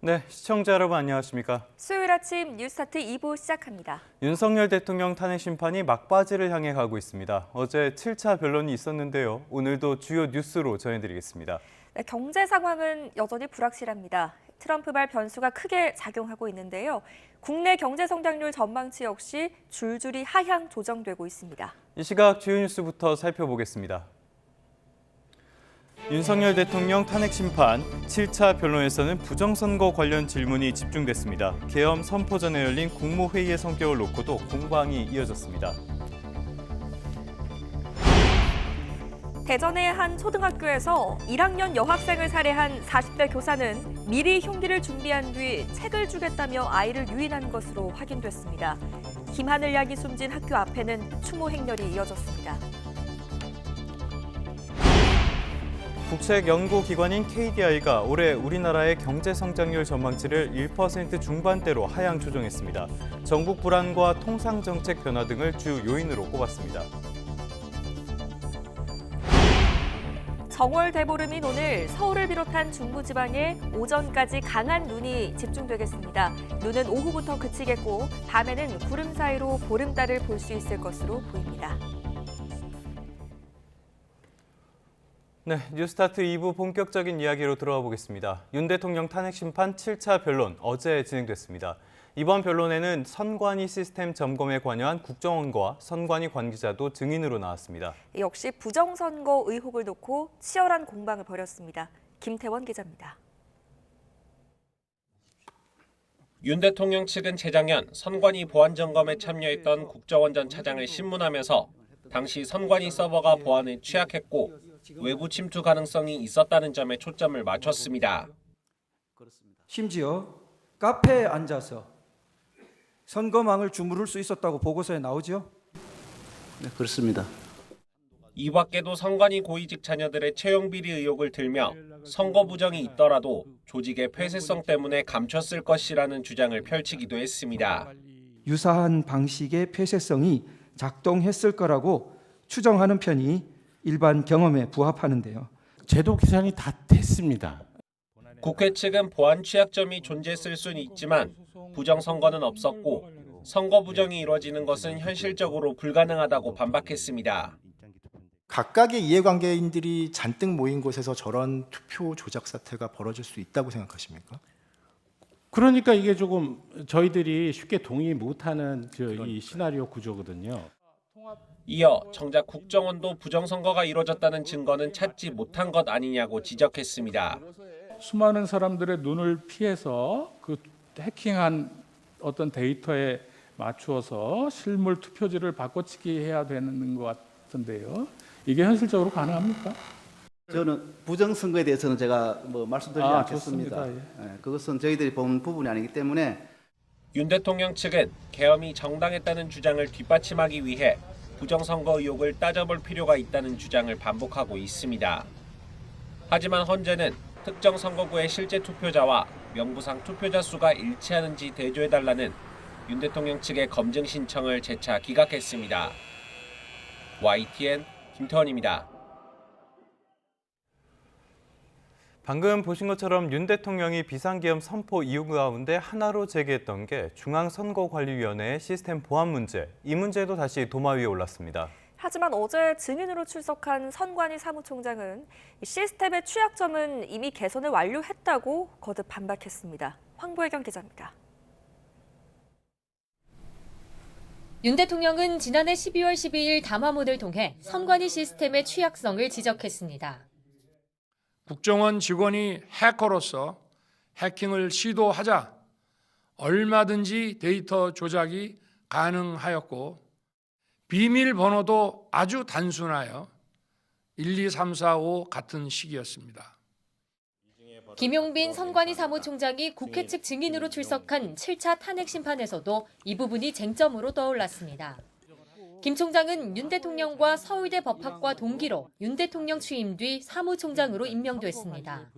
네, 시청자 여러분 안녕하십니까? 수요일 아침 뉴스타트 2부 시작합니다. 윤석열 대통령 탄핵 심판이 막바지를 향해 가고 있습니다. 어제 7차 변론이 있었는데요. 오늘도 주요 뉴스로 전해드리겠습니다. 네, 경제 상황은 여전히 불확실합니다. 트럼프발 변수가 크게 작용하고 있는데요. 국내 경제 성장률 전망치 역시 줄줄이 하향 조정되고 있습니다. 이 시각 주요 뉴스부터 살펴보겠습니다. 윤석열 대통령 탄핵 심판 7차 변론에서는 부정선거 관련 질문이 집중됐습니다. 계엄 선포 전에 열린 국무회의의 성격을 놓고도 공방이 이어졌습니다. 대전의 한 초등학교에서 1학년 여학생을 살해한 40대 교사는 미리 흉기를 준비한 뒤 책을 주겠다며 아이를 유인한 것으로 확인됐습니다. 김하늘 양이 숨진 학교 앞에는 추모 행렬이 이어졌습니다. 국책연구기관인 KDI가 올해 우리나라의 경제 성장률 전망치를 1% 중반대로 하향 조정했습니다. 전국 불안과 통상 정책 변화 등을 주 요인으로 꼽았습니다. 정월 대보름인 오늘 서울을 비롯한 중부지방에 오전까지 강한 눈이 집중되겠습니다. 눈은 오후부터 그치겠고 밤에는 구름 사이로 보름달을 볼 수 있을 것으로 보입니다. 네, 뉴스타트 2부 본격적인 이야기로 들어가 보겠습니다. 윤 대통령 탄핵 심판 7차 변론 어제 진행됐습니다. 이번 변론에는 선관위 시스템 점검에 관여한 국정원과 선관위 관계자도 증인으로 나왔습니다. 역시 부정선거 의혹을 놓고 치열한 공방을 벌였습니다. 김태원 기자입니다. 윤 대통령 측은 재작년 선관위 보안 점검에 참여했던 국정원 전 차장을 신문하면서 당시 선관위 서버가 보안에 취약했고 외부 침투 가능성이 있었다는 점에 초점을 맞췄습니다. 심지어 카페에 앉아서 선거망을 주무를 수 있었다고 보고서에 나오죠? 네, 그렇습니다. 이 밖에도 선관위 고위직 자녀들의 채용 비리 의혹을 들며 선거 부정이 있더라도 조직의 폐쇄성 때문에 감췄을 것이라는 주장을 펼치기도 했습니다. 유사한 방식의 폐쇄성이 작동했을 거라고 추정하는 편이 일반 경험에 부합하는데요. 제도 개선이 다 됐습니다. 국회 측은 보안 취약점이 존재했을 수는 있지만 부정선거는 없었고 선거 부정이 이루어지는 것은 현실적으로 불가능하다고 반박했습니다. 각각의 이해관계인들이 잔뜩 모인 곳에서 저런 투표 조작 사태가 벌어질 수 있다고 생각하십니까? 그러니까 이게 조금 저희들이 쉽게 동의 못하는 이 시나리오 구조거든요. 이어 정작 국정원도 부정선거가 이루어졌다는 증거는 찾지 못한 것 아니냐고 지적했습니다. 수많은 사람들의 눈을 피해서 그 해킹한 어떤 데이터에 맞추어서 실물 투표지를 바꿔치기 해야 되는 것 같은데요. 이게 현실적으로 가능합니까? 저는 부정선거에 대해서는 제가 말씀드리지 않겠습니다. 좋습니다. 예. 그것은 저희들이 본 부분이 아니기 때문에 윤 대통령 측은 계엄이 정당했다는 주장을 뒷받침하기 위해 부정선거 의혹을 따져볼 필요가 있다는 주장을 반복하고 있습니다. 하지만 헌재는 특정 선거구의 실제 투표자와 명부상 투표자 수가 일치하는지 대조해달라는 윤 대통령 측의 검증 신청을 재차 기각했습니다. YTN 김태원입니다. 방금 보신 것처럼 윤 대통령이 비상계엄 선포 이유 가운데 하나로 제기했던 게 중앙선거관리위원회의 시스템 보안 문제. 이 문제도 다시 도마 위에 올랐습니다. 하지만 어제 증인으로 출석한 선관위 사무총장은 시스템의 취약점은 이미 개선을 완료했다고 거듭 반박했습니다. 황보혜경 기자입니다. 윤 대통령은 지난해 12월 12일 담화문을 통해 선관위 시스템의 취약성을 지적했습니다. 국정원 직원이 해커로서 해킹을 시도하자 얼마든지 데이터 조작이 가능하였고 비밀번호도 아주 단순하여 1, 2, 3, 4, 5 같은 식이었습니다. 김용빈 선관위 사무총장이 국회 측 증인으로 출석한 7차 탄핵 심판에서도 이 부분이 쟁점으로 떠올랐습니다. 김 총장은 윤 대통령과 서울대 법학과 동기로 윤 대통령 취임 뒤 사무총장으로 임명됐습니다.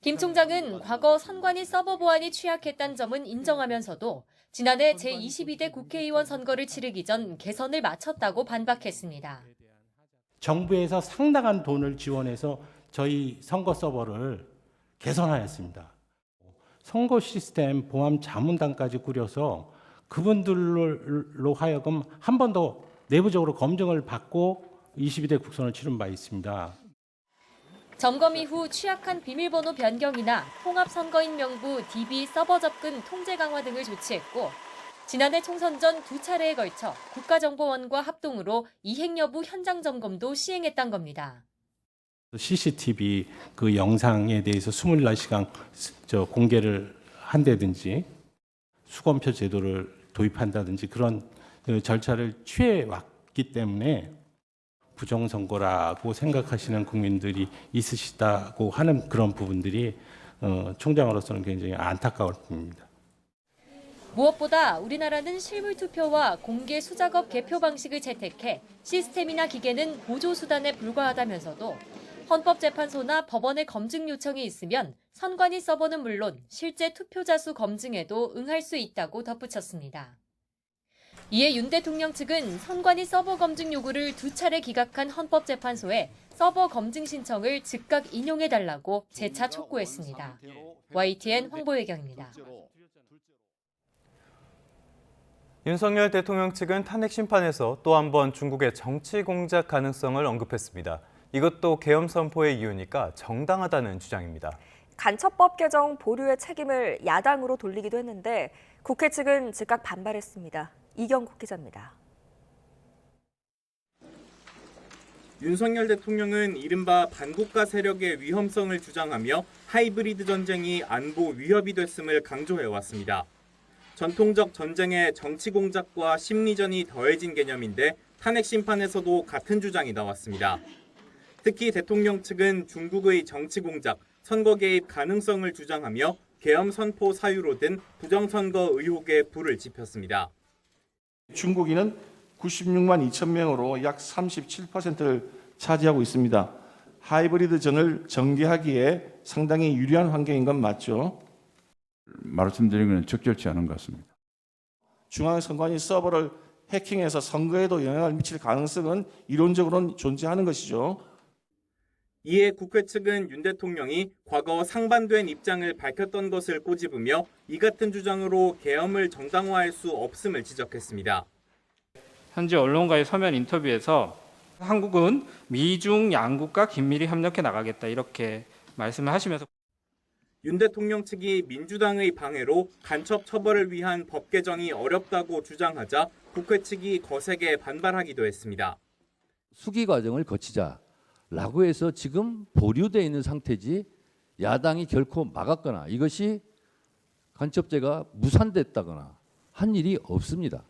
김 총장은 과거 선관위 서버 보안이 취약했다는 점은 인정하면서도 지난해 제22대 국회의원 선거를 치르기 전 개선을 마쳤다고 반박했습니다. 정부에서 상당한 돈을 지원해서 저희 선거 서버를 개선하였습니다. 선거 시스템 보안 자문단까지 꾸려서 그분들로 하여금 한 번 더 내부적으로 검증을 받고 22대 국선을 치른 바 있습니다. 점검 이후 취약한 비밀번호 변경이나 통합선거인 명부 DB 서버 접근 통제 강화 등을 조치했고 지난해 총선 전 2차례에 걸쳐 국가정보원과 합동으로 이행 여부 현장 점검도 시행했던 겁니다. CCTV 그 영상에 대해서 24시간 공개를 한다든지 수검표 제도를 도입한다든지 그런 절차를 취해 왔기 때문에 부정선거라고 생각하시는 국민들이 있으시다고 하는 그런 부분들이 총장으로서는 굉장히 안타까울 뿐입니다. 무엇보다 우리나라는 실물투표와 공개 수작업 개표 방식을 채택해 시스템이나 기계는 보조수단에 불과하다면서도 헌법재판소나 법원의 검증 요청이 있으면 선관위 서버는 물론 실제 투표자 수 검증에도 응할 수 있다고 덧붙였습니다. 이에 윤 대통령 측은 선관위 서버 검증 요구를 2차례 기각한 헌법재판소에 서버 검증 신청을 즉각 인용해달라고 재차 촉구했습니다. YTN 황보혜경입니다. 윤석열 대통령 측은 탄핵 심판에서 또 한 번 중국의 정치 공작 가능성을 언급했습니다. 이것도 계엄 선포의 이유니까 정당하다는 주장입니다. 간첩법 개정 보류의 책임을 야당으로 돌리기도 했는데 국회 측은 즉각 반발했습니다. 이경국 기자입니다. 윤석열 대통령은 이른바 반국가 세력의 위험성을 주장하며 하이브리드 전쟁이 안보 위협이 됐음을 강조해왔습니다. 전통적 전쟁의 정치 공작과 심리전이 더해진 개념인데 탄핵 심판에서도 같은 주장이 나왔습니다. 특히 대통령 측은 중국의 정치 공작, 선거 개입 가능성을 주장하며 계엄 선포 사유로 든 부정선거 의혹에 불을 지폈습니다. 중국인은 96만 2천 명으로 약 37%를 차지하고 있습니다. 하이브리드 전을 전개하기에 상당히 유리한 환경인 건 맞죠? 말씀드린 건 적절치 않은 것 같습니다. 중앙선관위 서버를 해킹해서 선거에도 영향을 미칠 가능성은 이론적으로는 존재하는 것이죠. 이에 국회 측은 윤 대통령이 과거 상반된 입장을 밝혔던 것을 꼬집으며 이 같은 주장으로 계엄을 정당화할 수 없음을 지적했습니다. 현지 언론과의 서면 인터뷰에서 한국은 미중 양국과 긴밀히 협력해 나가겠다 이렇게 말씀을 하시면서 윤 대통령 측이 민주당의 방해로 간첩 처벌을 위한 법 개정이 어렵다고 주장하자 국회 측이 거세게 반발하기도 했습니다. 수기 과정을 거치자라고 해서 지금 보류되어 있는 상태지 야당이 결코 막았거나 이것이 간첩죄가 무산됐다거나 한 일이 없습니다.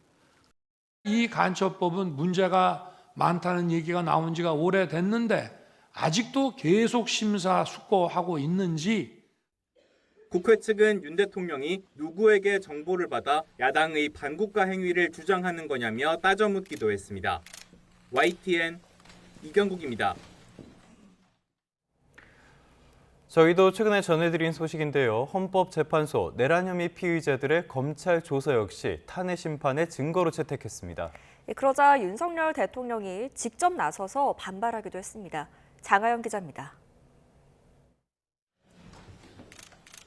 이 간첩법은 문제가 많다는 얘기가 나온 지가 오래됐는데 아직도 계속 심사숙고하고 있는지 국회 측은 윤 대통령이 누구에게 정보를 받아 야당의 반국가 행위를 주장하는 거냐며 따져 묻기도 했습니다. YTN 이경국입니다. 저희도 최근에 전해드린 소식인데요. 헌법재판소 내란 혐의 피의자들의 검찰 조사 역시 탄핵 심판의 증거로 채택했습니다. 그러자 윤석열 대통령이 직접 나서서 반발하기도 했습니다. 장하영 기자입니다.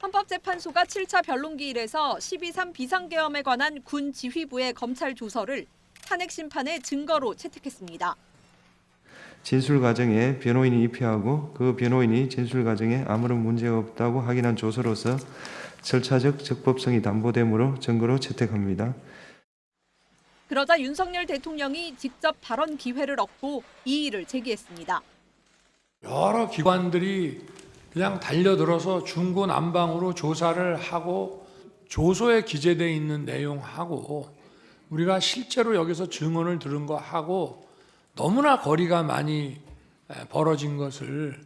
헌법재판소가 7차 변론기일에서 12.3 비상계엄에 관한 군 지휘부의 검찰 조서를 탄핵 심판의 증거로 채택했습니다. 진술 과정에 변호인이 입회하고 그 변호인이 진술 과정에 아무런 문제가 없다고 확인한 조서로서 절차적 적법성이 담보되므로 증거로 채택합니다. 그러자 윤석열 대통령이 직접 발언 기회를 얻고 이의를 제기했습니다. 여러 기관들이 그냥 달려들어서 중구난방으로 조사를 하고 조서에 기재되어 있는 내용하고 우리가 실제로 여기서 증언을 들은 거하고 너무나 거리가 많이 벌어진 것을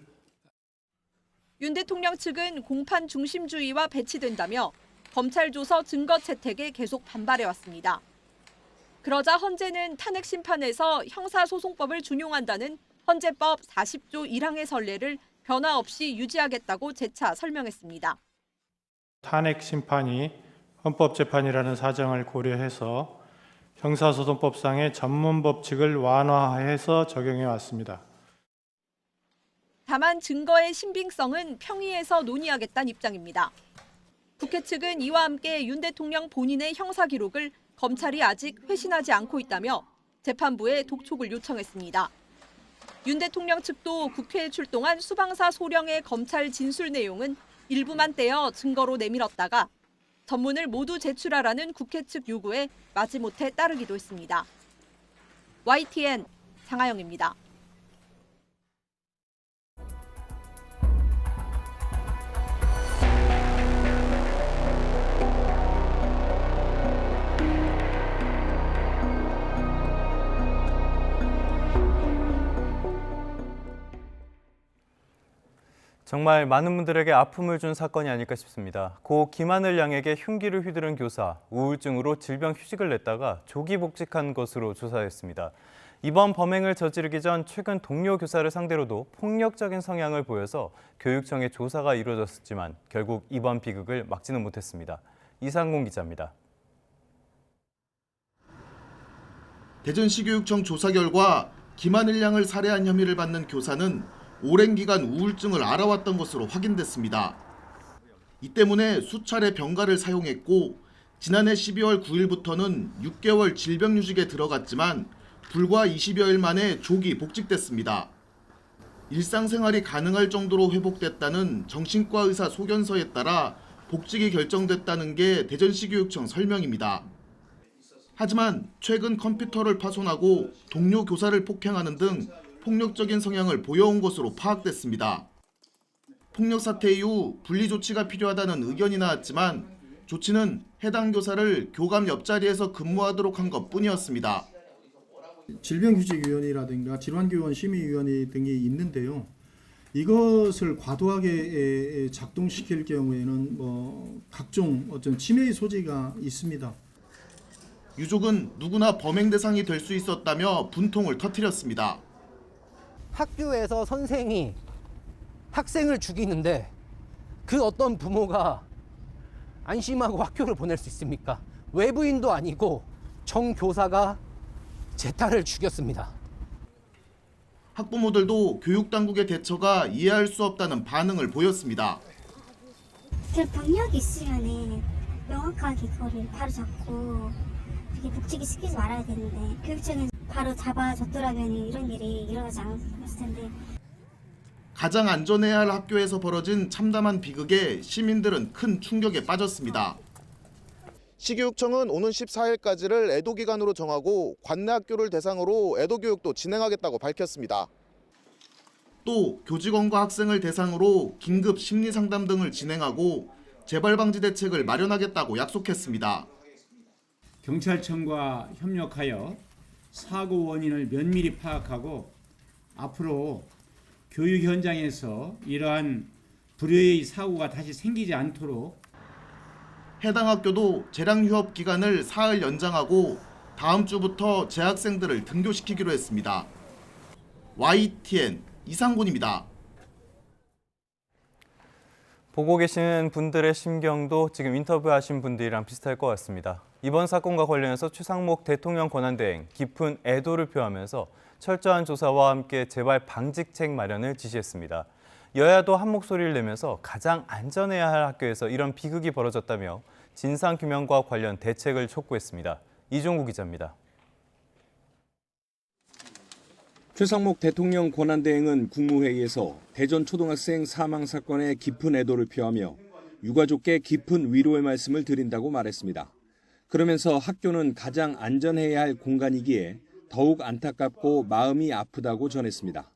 윤 대통령 측은 공판 중심주의와 배치된다며 검찰 조서 증거 채택에 계속 반발해왔습니다. 그러자 헌재는 탄핵 심판에서 형사소송법을 준용한다는 헌재법 40조 1항의 선례를 변화 없이 유지하겠다고 재차 설명했습니다. 탄핵 심판이 헌법재판이라는 사정을 고려해서 형사소송법상의 전문 법칙을 완화해서 적용해 왔습니다. 다만 증거의 신빙성은 평의에서 논의하겠다는 입장입니다. 국회 측은 이와 함께 윤 대통령 본인의 형사 기록을 검찰이 아직 회신하지 않고 있다며 재판부에 독촉을 요청했습니다. 윤 대통령 측도 국회에 출동한 수방사 소령의 검찰 진술 내용은 일부만 떼어 증거로 내밀었다가 전문을 모두 제출하라는 국회 측 요구에 마지못해 따르기도 했습니다. YTN 장하영입니다. 정말 많은 분들에게 아픔을 준 사건이 아닐까 싶습니다. 고 김하늘 양에게 흉기를 휘두른 교사, 우울증으로 질병 휴직을 냈다가 조기 복직한 것으로 조사됐습니다. 이번 범행을 저지르기 전 최근 동료 교사를 상대로도 폭력적인 성향을 보여서 교육청에 조사가 이루어졌지만 결국 이번 비극을 막지는 못했습니다. 이상공 기자입니다. 대전시교육청 조사 결과 김하늘 양을 살해한 혐의를 받는 교사는 오랜 기간 우울증을 앓아왔던 것으로 확인됐습니다. 이 때문에 수차례 병가를 사용했고 지난해 12월 9일부터는 6개월 질병휴직에 들어갔지만 불과 20여일 만에 조기 복직됐습니다. 일상생활이 가능할 정도로 회복됐다는 정신과 의사 소견서에 따라 복직이 결정됐다는 게 대전시교육청 설명입니다. 하지만 최근 컴퓨터를 파손하고 동료 교사를 폭행하는 등 폭력적인 성향을 보여온 것으로 파악됐습니다. 폭력 사태 이후 분리 조치가 필요하다는 의견이 나왔지만 조치는 해당 교사를 교감 옆자리에서 근무하도록 한 것뿐이었습니다. 질병휴직위원회라든가 질환교원심의위원회 등이 있는데요. 이것을 과도하게 작동시킬 경우에는 각종 어떤 침해의 소지가 있습니다. 유족은 누구나 범행 대상이 될 수 있었다며 분통을 터뜨렸습니다. 학교에서 선생이 학생을 죽이는데 그 어떤 부모가 안심하고 학교를 보낼 수 있습니까? 외부인도 아니고 정교사가 제 딸을 죽였습니다. 학부모들도 교육당국의 대처가 이해할 수 없다는 반응을 보였습니다. 병력이 있으면 명확하게 그거를 바로 잡고 이렇게 복직이 시키지 말아야 되는데 교육청에서 바로 잡아줬더라면 이런 일이 일어나지 않았을 텐데. 가장 안전해야 할 학교에서 벌어진 참담한 비극에 시민들은 큰 충격에 빠졌습니다. 시교육청은 오는 14일까지를 애도기간으로 정하고 관내 학교를 대상으로 애도교육도 진행하겠다고 밝혔습니다. 또 교직원과 학생을 대상으로 긴급 심리상담 등을 진행하고 재발방지 대책을 마련하겠다고 약속했습니다. 경찰청과 협력하여 사고 원인을 면밀히 파악하고 앞으로 교육 현장에서 이러한 불의의 사고가 다시 생기지 않도록 해당 학교도 재량 휴업 기간을 사흘 연장하고 다음 주부터 재학생들을 등교시키기로 했습니다. YTN 이상곤입니다. 보고 계시는 분들의 심경도 지금 인터뷰하신 분들이랑 비슷할 것 같습니다. 이번 사건과 관련해서 최상목 대통령 권한대행 깊은 애도를 표하면서 철저한 조사와 함께 재발 방지책 마련을 지시했습니다. 여야도 한 목소리를 내면서 가장 안전해야 할 학교에서 이런 비극이 벌어졌다며 진상규명과 관련 대책을 촉구했습니다. 이종구 기자입니다. 최상목 대통령 권한대행은 국무회의에서 대전 초등학생 사망 사건에 깊은 애도를 표하며 유가족께 깊은 위로의 말씀을 드린다고 말했습니다. 그러면서 학교는 가장 안전해야 할 공간이기에 더욱 안타깝고 마음이 아프다고 전했습니다.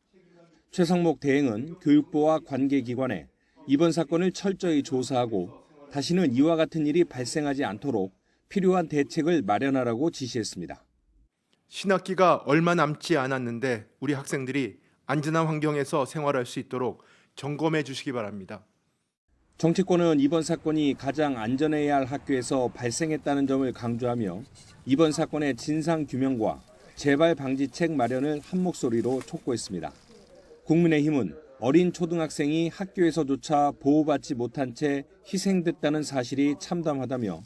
최상목 대행은 교육부와 관계기관에 이번 사건을 철저히 조사하고 다시는 이와 같은 일이 발생하지 않도록 필요한 대책을 마련하라고 지시했습니다. 신학기가 얼마 남지 않았는데 우리 학생들이 안전한 환경에서 생활할 수 있도록 점검해 주시기 바랍니다. 정치권은 이번 사건이 가장 안전해야 할 학교에서 발생했다는 점을 강조하며 이번 사건의 진상규명과 재발 방지책 마련을 한 목소리로 촉구했습니다. 국민의힘은 어린 초등학생이 학교에서조차 보호받지 못한 채 희생됐다는 사실이 참담하다며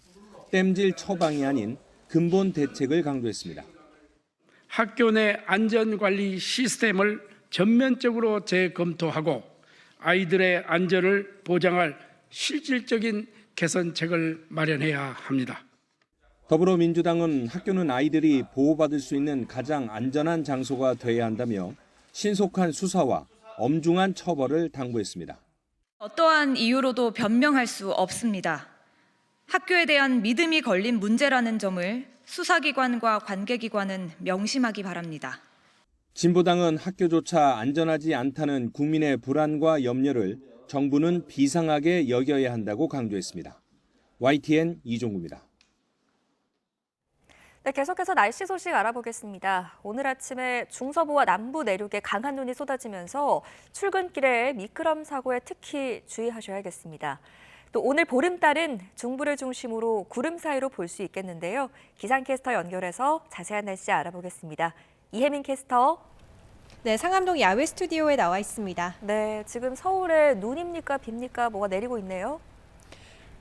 땜질 처방이 아닌 근본 대책을 강조했습니다. 학교 내 안전관리 시스템을 전면적으로 재검토하고 아이들의 안전을 보장할 실질적인 개선책을 마련해야 합니다. 더불어민주당은 학교는 아이들이 보호받을 수 있는 가장 안전한 장소가 돼야 한다며 신속한 수사와 엄중한 처벌을 당부했습니다. 어떠한 이유로도 변명할 수 없습니다. 학교에 대한 믿음이 걸린 문제라는 점을 수사기관과 관계기관은 명심하기 바랍니다. 진보당은 학교조차 안전하지 않다는 국민의 불안과 염려를 정부는 비상하게 여겨야 한다고 강조했습니다. YTN 이종구입니다. 네, 계속해서 날씨 소식 알아보겠습니다. 오늘 아침에 중서부와 남부 내륙에 강한 눈이 쏟아지면서 출근길에 미끄럼 사고에 특히 주의하셔야겠습니다. 또 오늘 보름달은 중부를 중심으로 구름 사이로 볼 수 있겠는데요. 기상캐스터 연결해서 자세한 날씨 알아보겠습니다. 이혜민 캐스터. 네, 상암동 야외 스튜디오에 나와 있습니다. 네, 지금 서울에 눈입니까, 빕니까, 뭐가 내리고 있네요.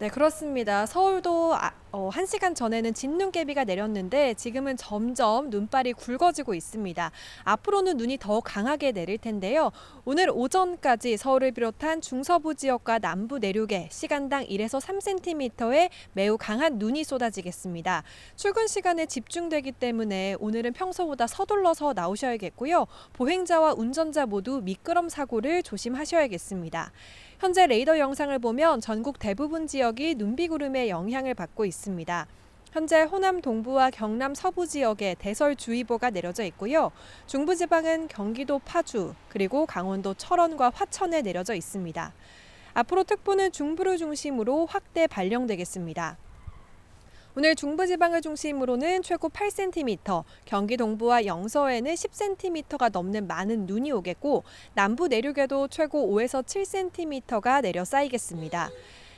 네, 그렇습니다. 서울도 1시간 전에는 진눈깨비가 내렸는데 지금은 점점 눈발이 굵어지고 있습니다. 앞으로는 눈이 더 강하게 내릴 텐데요. 오늘 오전까지 서울을 비롯한 중서부 지역과 남부 내륙에 시간당 1에서 3cm의 매우 강한 눈이 쏟아지겠습니다. 출근 시간에 집중되기 때문에 오늘은 평소보다 서둘러서 나오셔야겠고요. 보행자와 운전자 모두 미끄럼 사고를 조심하셔야겠습니다. 현재 레이더 영상을 보면 전국 대부분 지역이 눈비구름의 영향을 받고 있습니다. 현재 호남 동부와 경남 서부 지역에 대설주의보가 내려져 있고요. 중부지방은 경기도 파주, 그리고 강원도 철원과 화천에 내려져 있습니다. 앞으로 특보는 중부를 중심으로 확대 발령되겠습니다. 오늘 중부지방을 중심으로는 최고 8cm, 경기 동부와 영서에는 10cm가 넘는 많은 눈이 오겠고 남부 내륙에도 최고 5에서 7cm가 내려 쌓이겠습니다.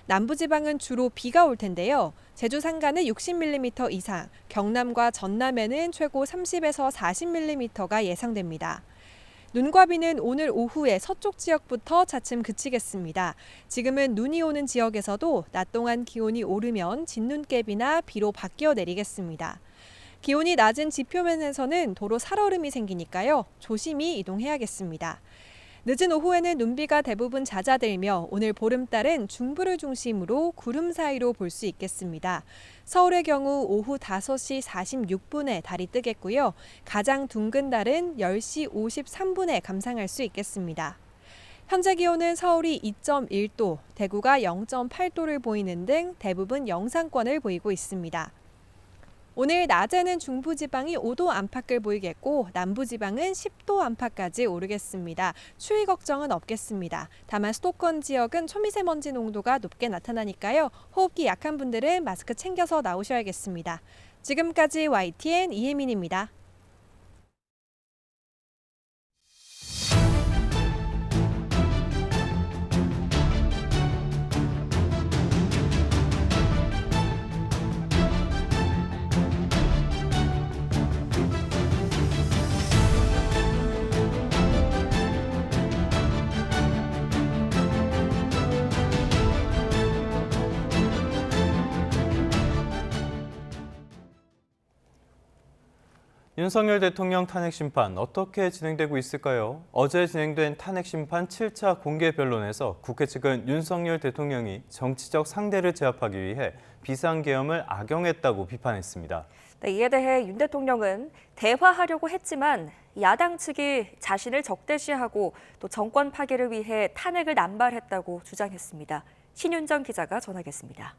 남부지방은 주로 비가 올 텐데요. 제주 산간은 60mm 이상, 경남과 전남에는 최고 30에서 40mm가 예상됩니다. 눈과 비는 오늘 오후에 서쪽 지역부터 차츰 그치겠습니다. 지금은 눈이 오는 지역에서도 낮 동안 기온이 오르면 진눈깨비나 비로 바뀌어 내리겠습니다. 기온이 낮은 지표면에서는 도로 살얼음이 생기니까요. 조심히 이동해야겠습니다. 늦은 오후에는 눈비가 대부분 잦아들며 오늘 보름달은 중부를 중심으로 구름 사이로 볼 수 있겠습니다. 서울의 경우 오후 5시 46분에 달이 뜨겠고요. 가장 둥근 달은 10시 53분에 감상할 수 있겠습니다. 현재 기온은 서울이 2.1도, 대구가 0.8도를 보이는 등 대부분 영상권을 보이고 있습니다. 오늘 낮에는 중부지방이 5도 안팎을 보이겠고 남부지방은 10도 안팎까지 오르겠습니다. 추위 걱정은 없겠습니다. 다만 수도권 지역은 초미세먼지 농도가 높게 나타나니까요. 호흡기 약한 분들은 마스크 챙겨서 나오셔야겠습니다. 지금까지 YTN 이혜민입니다. 윤석열 대통령 탄핵 심판 어떻게 진행되고 있을까요? 어제 진행된 탄핵 심판 7차 공개 변론에서 국회 측은 윤석열 대통령이 정치적 상대를 제압하기 위해 비상계엄을 악용했다고 비판했습니다. 네, 이에 대해 윤 대통령은 대화하려고 했지만 야당 측이 자신을 적대시하고 또 정권 파괴를 위해 탄핵을 남발했다고 주장했습니다. 신윤정 기자가 전하겠습니다.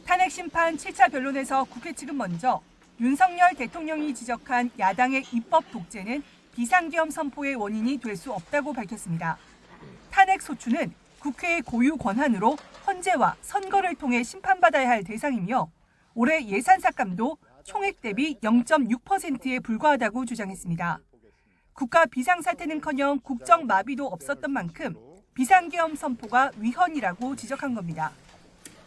탄핵 심판 7차 변론에서 국회 측은 먼저 윤석열 대통령이 지적한 야당의 입법 독재는 비상계엄 선포의 원인이 될 수 없다고 밝혔습니다. 탄핵 소추는 국회의 고유 권한으로 헌재와 선거를 통해 심판받아야 할 대상이며 올해 예산 삭감도 총액 대비 0.6%에 불과하다고 주장했습니다. 국가 비상사태는커녕 국정 마비도 없었던 만큼 비상계엄 선포가 위헌이라고 지적한 겁니다.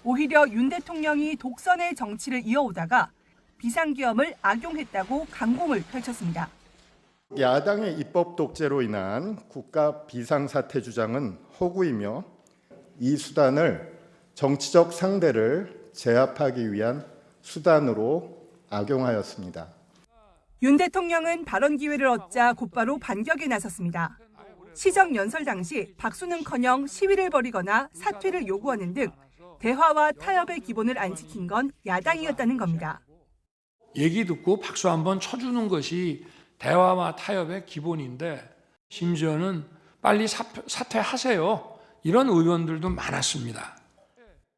오히려 윤 대통령이 독선의 정치를 이어오다가 비상계엄을 악용했다고 강공을 펼쳤습니다. 야당의 입법 독재로 인한 국가 비상사태 주장은 허구이며 이 수단을 정치적 상대를 제압하기 위한 수단으로 악용하였습니다. 윤 대통령은 발언 기회를 얻자 곧바로 반격에 나섰습니다. 시정 연설 당시 박수는커녕 시위를 벌이거나 사퇴를 요구하는 등 대화와 타협의 기본을 안 지킨 건 야당이었다는 겁니다. 얘기 듣고 박수 한번 쳐주는 것이 대화와 타협의 기본인데 심지어는 빨리 사퇴하세요. 이런 의원들도 많았습니다.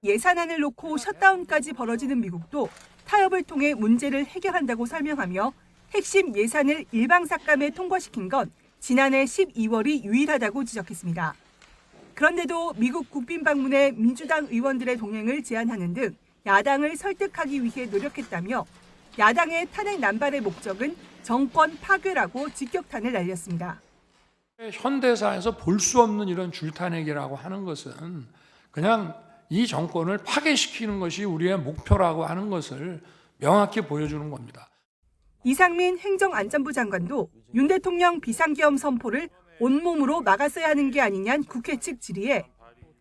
예산안을 놓고 셧다운까지 벌어지는 미국도 타협을 통해 문제를 해결한다고 설명하며 핵심 예산을 일방삭감에 통과시킨 건 지난해 12월이 유일하다고 지적했습니다. 그런데도 미국 국빈 방문에 민주당 의원들의 동행을 제안하는 등 야당을 설득하기 위해 노력했다며 야당의 탄핵 남발의 목적은 정권 파괴라고 직격탄을 날렸습니다. 현대사에서 볼 수 없는 이런 줄탄핵이라고 하는 것은 그냥 이 정권을 파괴시키는 것이 우리의 목표라고 하는 것을 명확히 보여주는 겁니다. 이상민 행정안전부 장관도 윤 대통령 비상계엄 선포를 온몸으로 막았어야 하는 게 아니냐는 국회 측 질의에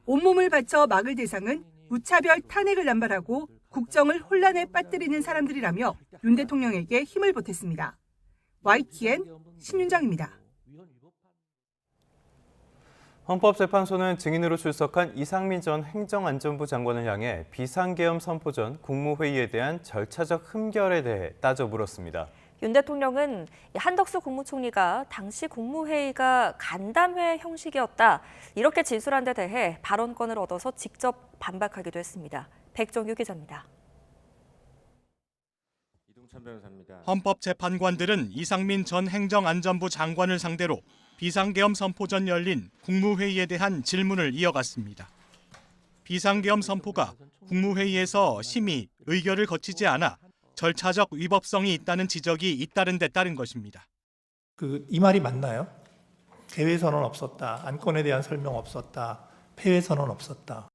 온몸을 바쳐 막을 대상은 무차별 탄핵을 남발하고 국정을 혼란에 빠뜨리는 사람들이라며 윤 대통령에게 힘을 보탰습니다. YTN 신윤정입니다. 헌법재판소는 증인으로 출석한 이상민 전 행정안전부 장관을 향해 비상계엄 선포 전 국무회의에 대한 절차적 흠결에 대해 따져 물었습니다. 윤 대통령은 한덕수 국무총리가 당시 국무회의가 간담회 형식이었다, 이렇게 진술한 데 대해 발언권을 얻어서 직접 반박하기도 했습니다. 백정유 기자입니다. 헌법재판관들은 이상민 전 행정안전부 장관을 상대로 비상계엄 선포 전 열린 국무회의에 대한 질문을 이어갔습니다. 비상계엄 선포가 국무회의에서 심의, 의결을 거치지 않아 절차적 위법성이 있다는 지적이 잇따른 데 따른 것입니다. 이 말이 맞나요? 개회선언 없었다, 안건에 대한 설명 없었다, 폐회선언 없었다.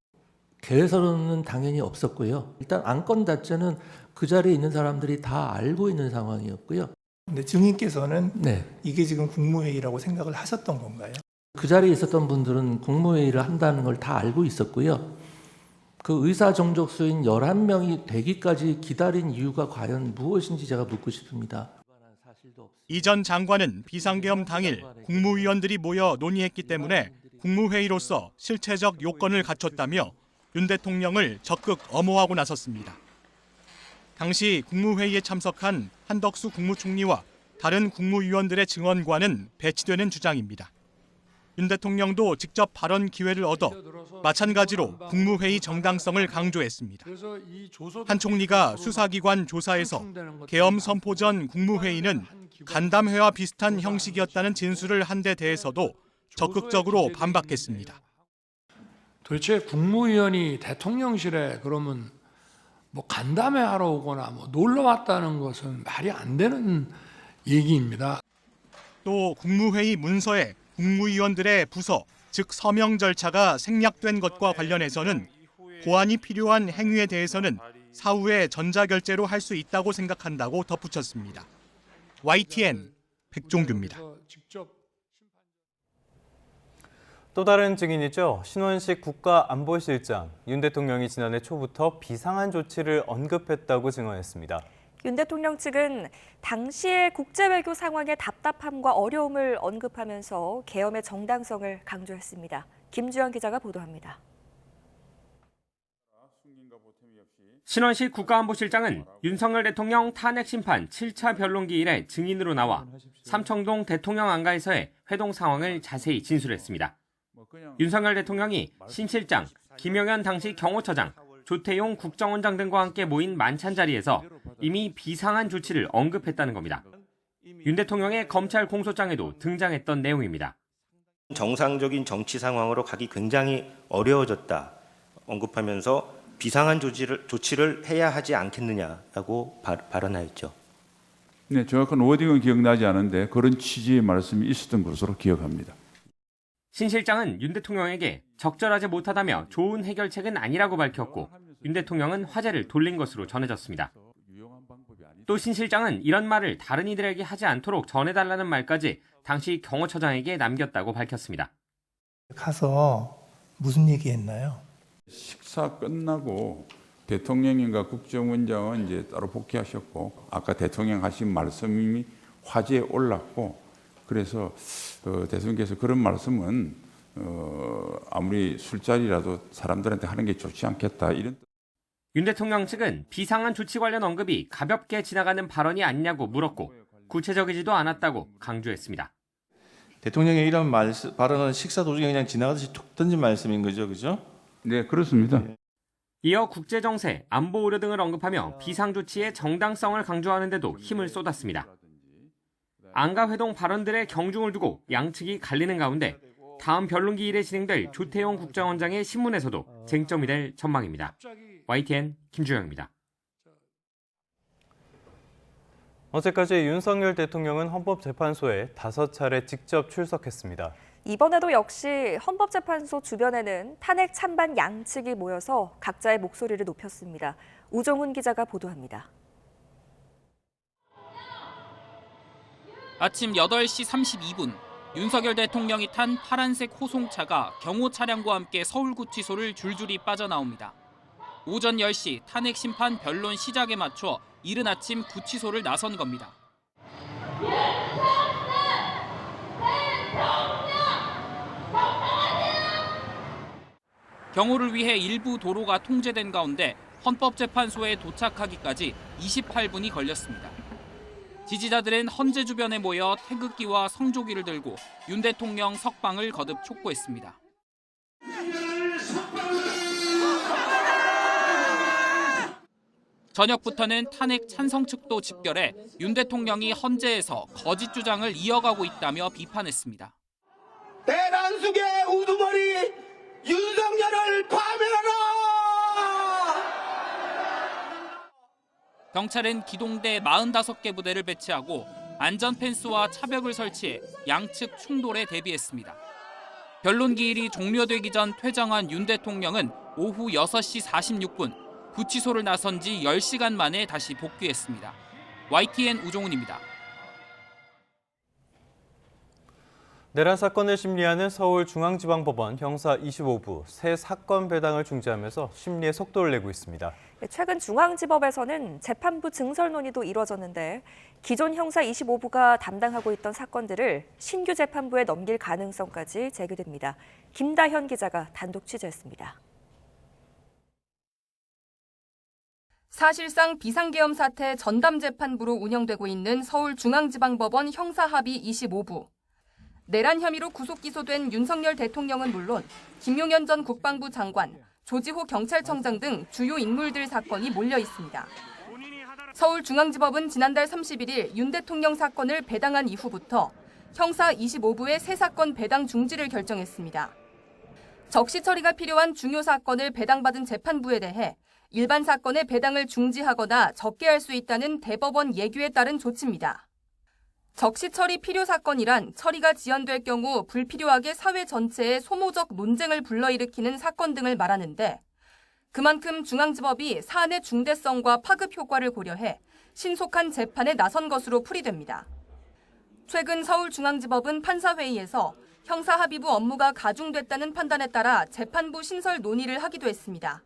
개회선언은 당연히 없었고요. 일단 안건 자체는 그 자리에 있는 사람들이 다 알고 있는 상황이었고요. 근데 증인께서는 네. 이게 지금 국무회의라고 생각을 하셨던 건가요? 그 자리에 있었던 분들은 국무회의를 한다는 걸 다 알고 있었고요. 그 의사 정족수인 11명이 되기까지 기다린 이유가 과연 무엇인지 제가 묻고 싶습니다. 이 전 장관은 비상계엄 당일 국무위원들이 모여 논의했기 때문에 국무회의로서 실체적 요건을 갖췄다며 윤 대통령을 적극 엄호하고 나섰습니다. 당시 국무회의에 참석한 한덕수 국무총리와 다른 국무위원들의 증언과는 배치되는 주장입니다. 윤 대통령도 직접 발언 기회를 얻어 마찬가지로 국무회의 정당성을 강조했습니다. 한 총리가 수사기관 조사에서 계엄 선포 전 국무회의는 간담회와 비슷한 형식이었다는 진술을 한 데 대해서도 적극적으로 반박했습니다. 도대체 국무위원이 대통령실에 그러면 뭐 간담회 하러 오거나 뭐 놀러 왔다는 것은 말이 안 되는 얘기입니다. 또 국무회의 문서에 국무위원들의 부서, 즉 서명 절차가 생략된 것과 관련해서는 보완이 필요한 행위에 대해서는 사후에 전자결제로 할 수 있다고 생각한다고 덧붙였습니다. YTN 백종규입니다. 또 다른 증인이죠. 신원식 국가안보실장. 윤 대통령이 지난해 초부터 비상한 조치를 언급했다고 증언했습니다. 윤 대통령 측은 당시의 국제외교 상황의 답답함과 어려움을 언급하면서 계엄의 정당성을 강조했습니다. 김주영 기자가 보도합니다. 신원식 국가안보실장은 윤석열 대통령 탄핵 심판 7차 변론기일에 증인으로 나와 삼청동 대통령 안가에서의 회동 상황을 자세히 진술했습니다. 윤석열 대통령이 신 실장, 김영현 당시 경호처장, 조태용 국정원장 등과 함께 모인 만찬 자리에서 이미 비상한 조치를 언급했다는 겁니다. 윤 대통령의 검찰 공소장에도 등장했던 내용입니다. 정상적인 정치 상황으로 가기 굉장히 어려워졌다 언급하면서 비상한 조치를 해야 하지 않겠느냐라고 발언하였죠. 네, 정확한 워딩은 기억나지 않은데 그런 취지의 말씀이 있었던 것으로 기억합니다. 신 실장은 윤 대통령에게 적절하지 못하다며 좋은 해결책은 아니라고 밝혔고 윤 대통령은 화제를 돌린 것으로 전해졌습니다. 또 신 실장은 이런 말을 다른 이들에게 하지 않도록 전해달라는 말까지 당시 경호처장에게 남겼다고 밝혔습니다. 가서 무슨 얘기했나요? 식사 끝나고 대통령님과 국정원장은 이제 따로 복귀하셨고 아까 대통령 하신 말씀이 화제에 올랐고 그래서 대통령께서 그런 말씀은 아무리 술자리라도 사람들한테 하는 게 좋지 않겠다 이런. 윤 대통령 측은 비상한 조치 관련 언급이 가볍게 지나가는 발언이 아니냐고 물었고 구체적이지도 않았다고 강조했습니다. 대통령의 이런 발언은 식사 도중에 그냥 지나가듯이 툭 던진 말씀인 거죠, 그죠? 네, 그렇습니다. 이어 국제정세, 안보 우려 등을 언급하며 비상조치의 정당성을 강조하는데도 힘을 쏟았습니다. 안가 회동 발언들의 경중을 두고 양측이 갈리는 가운데 다음 변론기일에 진행될 조태용 국정원장의 신문에서도 쟁점이 될 전망입니다. YTN 김주영입니다. 어제까지 윤석열 대통령은 헌법재판소에 5차례 직접 출석했습니다. 이번에도 역시 헌법재판소 주변에는 탄핵 찬반 양측이 모여서 각자의 목소리를 높였습니다. 우종훈 기자가 보도합니다. 아침 8시 32분 윤석열 대통령이 탄 파란색 호송차가 경호 차량과 함께 서울구치소를 줄줄이 빠져나옵니다. 오전 10시 탄핵 심판 변론 시작에 맞춰 이른 아침 구치소를 나선 겁니다. 경호를 위해 일부 도로가 통제된 가운데 헌법재판소에 도착하기까지 28분이 걸렸습니다. 지지자들은 헌재 주변에 모여 태극기와 성조기를 들고 윤 대통령 석방을 거듭 촉구했습니다. 저녁부터는 탄핵 찬성 측도 집결해 윤 대통령이 헌재에서 거짓 주장을 이어가고 있다며 비판했습니다. 대란숙의 우두머리 윤석열을 파면하라! 경찰은 기동대 45개 부대를 배치하고 안전 펜스와 차벽을 설치해 양측 충돌에 대비했습니다. 변론 기일이 종료되기 전 퇴장한 윤 대통령은 오후 6시 46분 구치소를 나선 지 10시간 만에 다시 복귀했습니다. YTN 우종훈입니다. 내란 사건을 심리하는 서울중앙지방법원 형사 25부 새 사건 배당을 중지하면서 심리에 속도를 내고 있습니다. 최근 중앙지법에서는 재판부 증설 논의도 이뤄졌는데 기존 형사 25부가 담당하고 있던 사건들을 신규 재판부에 넘길 가능성까지 제기됩니다. 김다현 기자가 단독 취재했습니다. 사실상 비상계엄 사태 전담 재판부로 운영되고 있는 서울중앙지방법원 형사합의 25부. 내란 혐의로 구속 기소된 윤석열 대통령은 물론 김용현 전 국방부 장관, 조지호 경찰청장 등 주요 인물들 사건이 몰려 있습니다. 서울중앙지법은 지난달 31일 윤 대통령 사건을 배당한 이후부터 형사 25부의 새 사건 배당 중지를 결정했습니다. 적시 처리가 필요한 중요 사건을 배당받은 재판부에 대해 일반 사건의 배당을 중지하거나 적게 할 수 있다는 대법원 예규에 따른 조치입니다. 적시 처리 필요 사건이란 처리가 지연될 경우 불필요하게 사회 전체에 소모적 논쟁을 불러일으키는 사건 등을 말하는데 그만큼 중앙지법이 사안의 중대성과 파급 효과를 고려해 신속한 재판에 나선 것으로 풀이됩니다. 최근 서울중앙지법은 판사회의에서 형사합의부 업무가 가중됐다는 판단에 따라 재판부 신설 논의를 하기도 했습니다.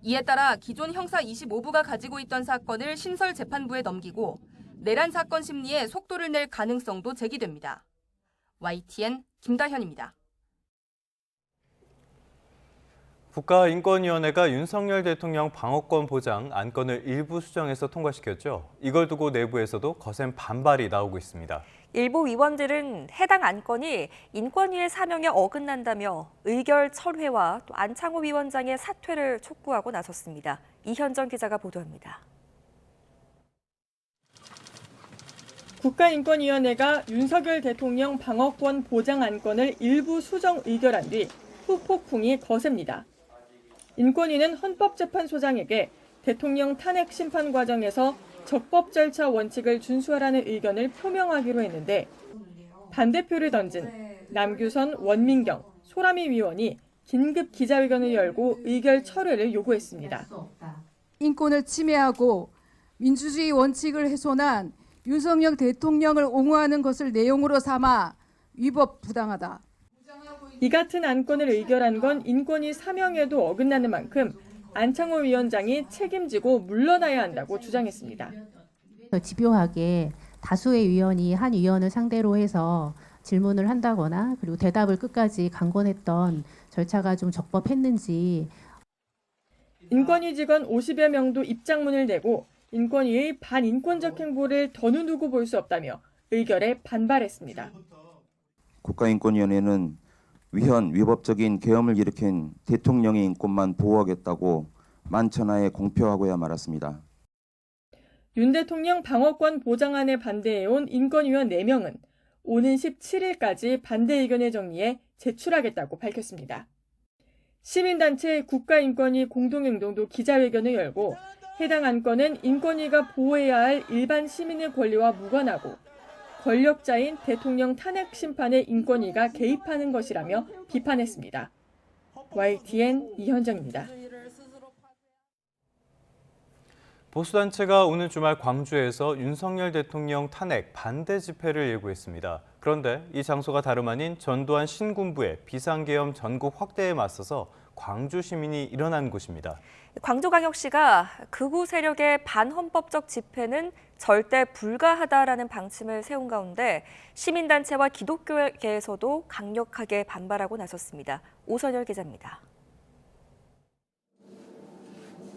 이에 따라 기존 형사 25부가 가지고 있던 사건을 신설 재판부에 넘기고 내란 사건 심리에 속도를 낼 가능성도 제기됩니다. YTN 김다현입니다. 국가인권위원회가 윤석열 대통령 방어권 보장 안건을 일부 수정해서 통과시켰죠. 이걸 두고 내부에서도 거센 반발이 나오고 있습니다. 일부 위원들은 해당 안건이 인권위의 사명에 어긋난다며 의결 철회와 또 안창호 위원장의 사퇴를 촉구하고 나섰습니다. 이현정 기자가 보도합니다. 국가인권위원회가 윤석열 대통령 방어권 보장 안건을 일부 수정 의결한 뒤 후폭풍이 거셉니다. 인권위는 헌법재판소장에게 대통령 탄핵 심판 과정에서 적법 절차 원칙을 준수하라는 의견을 표명하기로 했는데 반대표를 던진 남규선, 원민경, 소라미 위원이 긴급 기자회견을 열고 의결 철회를 요구했습니다. 인권을 침해하고 민주주의 원칙을 훼손한 윤석열 대통령을 옹호하는 것을 내용으로 삼아 위법 부당하다. 이 같은 안건을 의결한 건 인권위 사명에도 어긋나는 만큼 안창호 위원장이 책임지고 물러나야 한다고 주장했습니다. 집요하게 다수의 위원이 한 위원을 상대로 해서 질문을 한다거나 그리고 대답을 끝까지 강권했던 절차가 좀 적법했는지. 인권위 직원 50여 명도 입장문을 내고 인권위의 반인권적 행보를 더는 두고 볼 수 없다며 의결에 반발했습니다. 국가인권위원회는 위헌 위법적인 계엄을 일으킨 대통령의 인권만 보호하겠다고 만천하에 공표하고야 말았습니다. 윤 대통령 방어권 보장안에 반대해온 인권위원 4명은 오는 17일까지 반대 의견을 정리해 제출하겠다고 밝혔습니다. 시민단체 국가인권위 공동행동도 기자회견을 열고 해당 안건은 인권위가 보호해야 할 일반 시민의 권리와 무관하고 권력자인 대통령 탄핵 심판에 인권위가 개입하는 것이라며 비판했습니다. YTN 이현정입니다. 보수단체가 오는 주말 광주에서 윤석열 대통령 탄핵 반대 집회를 예고했습니다. 그런데 이 장소가 다름 아닌 전두환 신군부의 비상계엄 전국 확대에 맞서서 광주 시민이 일어난 곳입니다. 광주광역시가 극우 세력의 반헌법적 집회는 절대 불가하다라는 방침을 세운 가운데 시민단체와 기독교계에서도 강력하게 반발하고 나섰습니다. 오선열 기자입니다.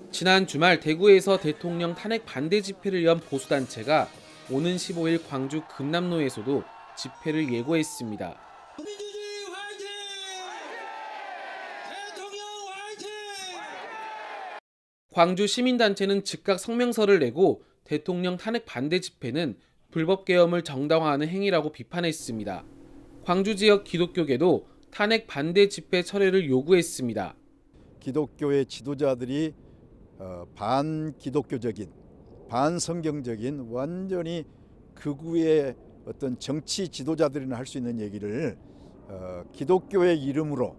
지난 주말 대구에서 대통령 탄핵 반대 집회를 연 보수단체가 오는 15일 광주 금남로에서도 집회를 예고했습니다. 광주 시민단체는 즉각 성명서를 내고 대통령 탄핵 반대 집회는 불법 계엄을 정당화하는 행위라고 비판했습니다. 광주 지역 기독교계도 탄핵 반대 집회 철회를 요구했습니다. 기독교의 지도자들이 반기독교적인, 반성경적인 완전히 극우의 어떤 정치 지도자들이나 할 수 있는 얘기를 기독교의 이름으로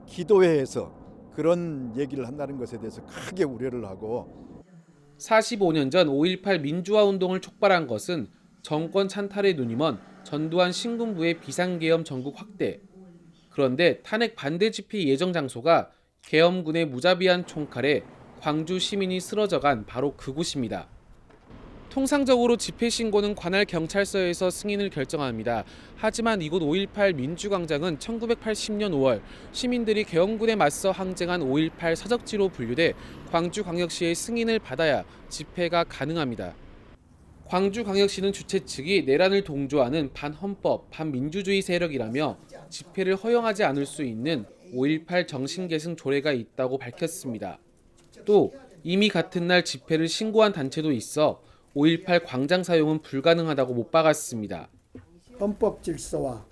기도회에서 그런 얘기를 한다는 것에 대해서 크게 우려를 하고 45년 전 5.18 민주화 운동을 촉발한 것은 정권 찬탈에 눈이 먼 전두환 신군부의 비상계엄 전국 확대. 그런데 탄핵 반대 집회 예정 장소가 계엄군의 무자비한 총칼에 광주 시민이 쓰러져간 바로 그곳입니다. 통상적으로 집회 신고는 관할 경찰서에서 승인을 결정합니다. 하지만 이곳 5.18 민주광장은 1980년 5월 시민들이 계엄군에 맞서 항쟁한 5.18 사적지로 분류돼 광주광역시의 승인을 받아야 집회가 가능합니다. 광주광역시는 주최 측이 내란을 동조하는 반헌법, 반민주주의 세력이라며 집회를 허용하지 않을 수 있는 5.18 정신계승 조례가 있다고 밝혔습니다. 또 이미 같은 날 집회를 신고한 단체도 있어 5.18 광장 사용은 불가능하다고 못 박았습니다. 헌법 질서와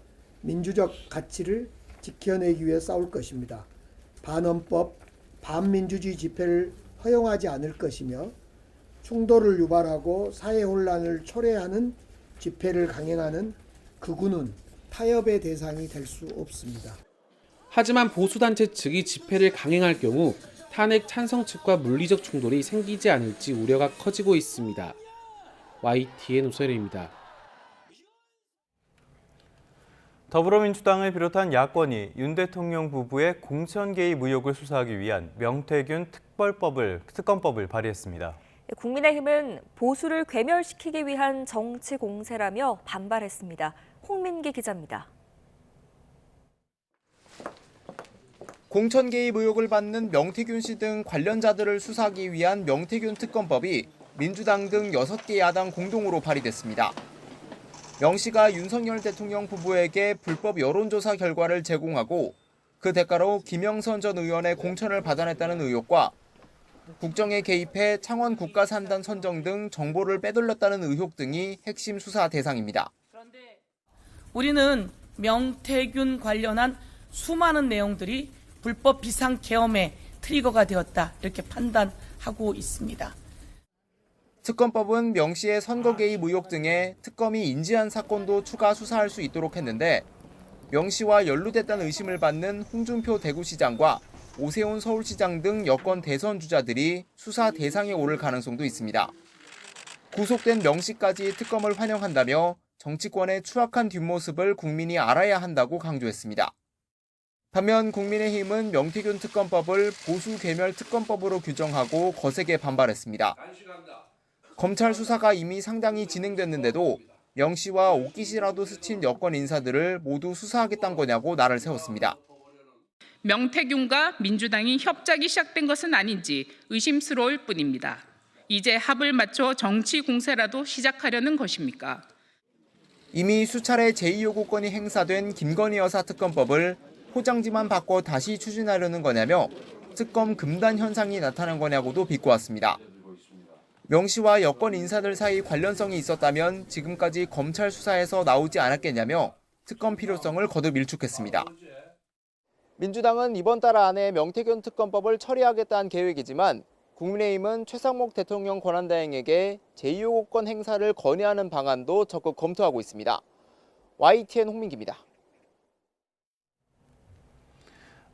민주적 가치를 지켜내기 위해 싸울 것입니다. 반헌법, 반민주주의 집회를 허용하지 않을 것이며 충돌을 유발하고 사회 혼란을 초래하는 집회를 강행하는 극우는 타협의 대상이 될 수 없습니다. 하지만 보수단체 측이 집회를 강행할 경우 탄핵 찬성 측과 물리적 충돌이 생기지 않을지 우려가 커지고 있습니다. YTN 오선일입니다. 더불어민주당을 비롯한 야권이 윤 대통령 부부의 공천 개입 의혹을 수사하기 위한 명태균 특검법을 발의했습니다. 국민의힘은 보수를 괴멸시키기 위한 정치 공세라며 반발했습니다. 홍민기 기자입니다. 공천 개입 의혹을 받는 명태균 씨 등 관련자들을 수사하기 위한 명태균 특검법이 민주당 등 6개 야당 공동으로 발의됐습니다. 명 씨가 윤석열 대통령 부부에게 불법 여론조사 결과를 제공하고 그 대가로 김영선 전 의원의 공천을 받아냈다는 의혹과 국정에 개입해 창원 국가산단 선정 등 정보를 빼돌렸다는 의혹 등이 핵심 수사 대상입니다. 우리는 명태균 관련한 수많은 내용들이 불법 비상계엄의 트리거가 되었다 이렇게 판단하고 있습니다. 특검법은 명 씨의 선거 개입 의혹 등에 특검이 인지한 사건도 추가 수사할 수 있도록 했는데 명 씨와 연루됐다는 의심을 받는 홍준표 대구시장과 오세훈 서울시장 등 여권 대선 주자들이 수사 대상에 오를 가능성도 있습니다. 구속된 명 씨까지 특검을 환영한다며 정치권의 추악한 뒷모습을 국민이 알아야 한다고 강조했습니다. 반면 국민의힘은 명태균 특검법을 보수 괴멸 특검법으로 규정하고 거세게 반발했습니다. 검찰 수사가 이미 상당히 진행됐는데도 명 씨와 옷깃이라도 스친 여권 인사들을 모두 수사하겠다는 거냐고 날을 세웠습니다. 명태균과 민주당이 협작이 시작된 것은 아닌지 의심스러울 뿐입니다. 이제 합을 맞춰 정치 공세라도 시작하려는 것입니까? 이미 수차례 제2요구권이 행사된 김건희 여사 특검법을 포장지만 바꿔 다시 추진하려는 거냐며 특검 금단 현상이 나타난 거냐고도 비꼬았습니다. 명 씨와 여권 인사들 사이 관련성이 있었다면 지금까지 검찰 수사에서 나오지 않았겠냐며 특검 필요성을 거듭 일축했습니다. 민주당은 이번 달 안에 명태균 특검법을 처리하겠다는 계획이지만 국민의힘은 최상목 대통령 권한대행에게 제2요구권 행사를 건의하는 방안도 적극 검토하고 있습니다. YTN 홍민기입니다.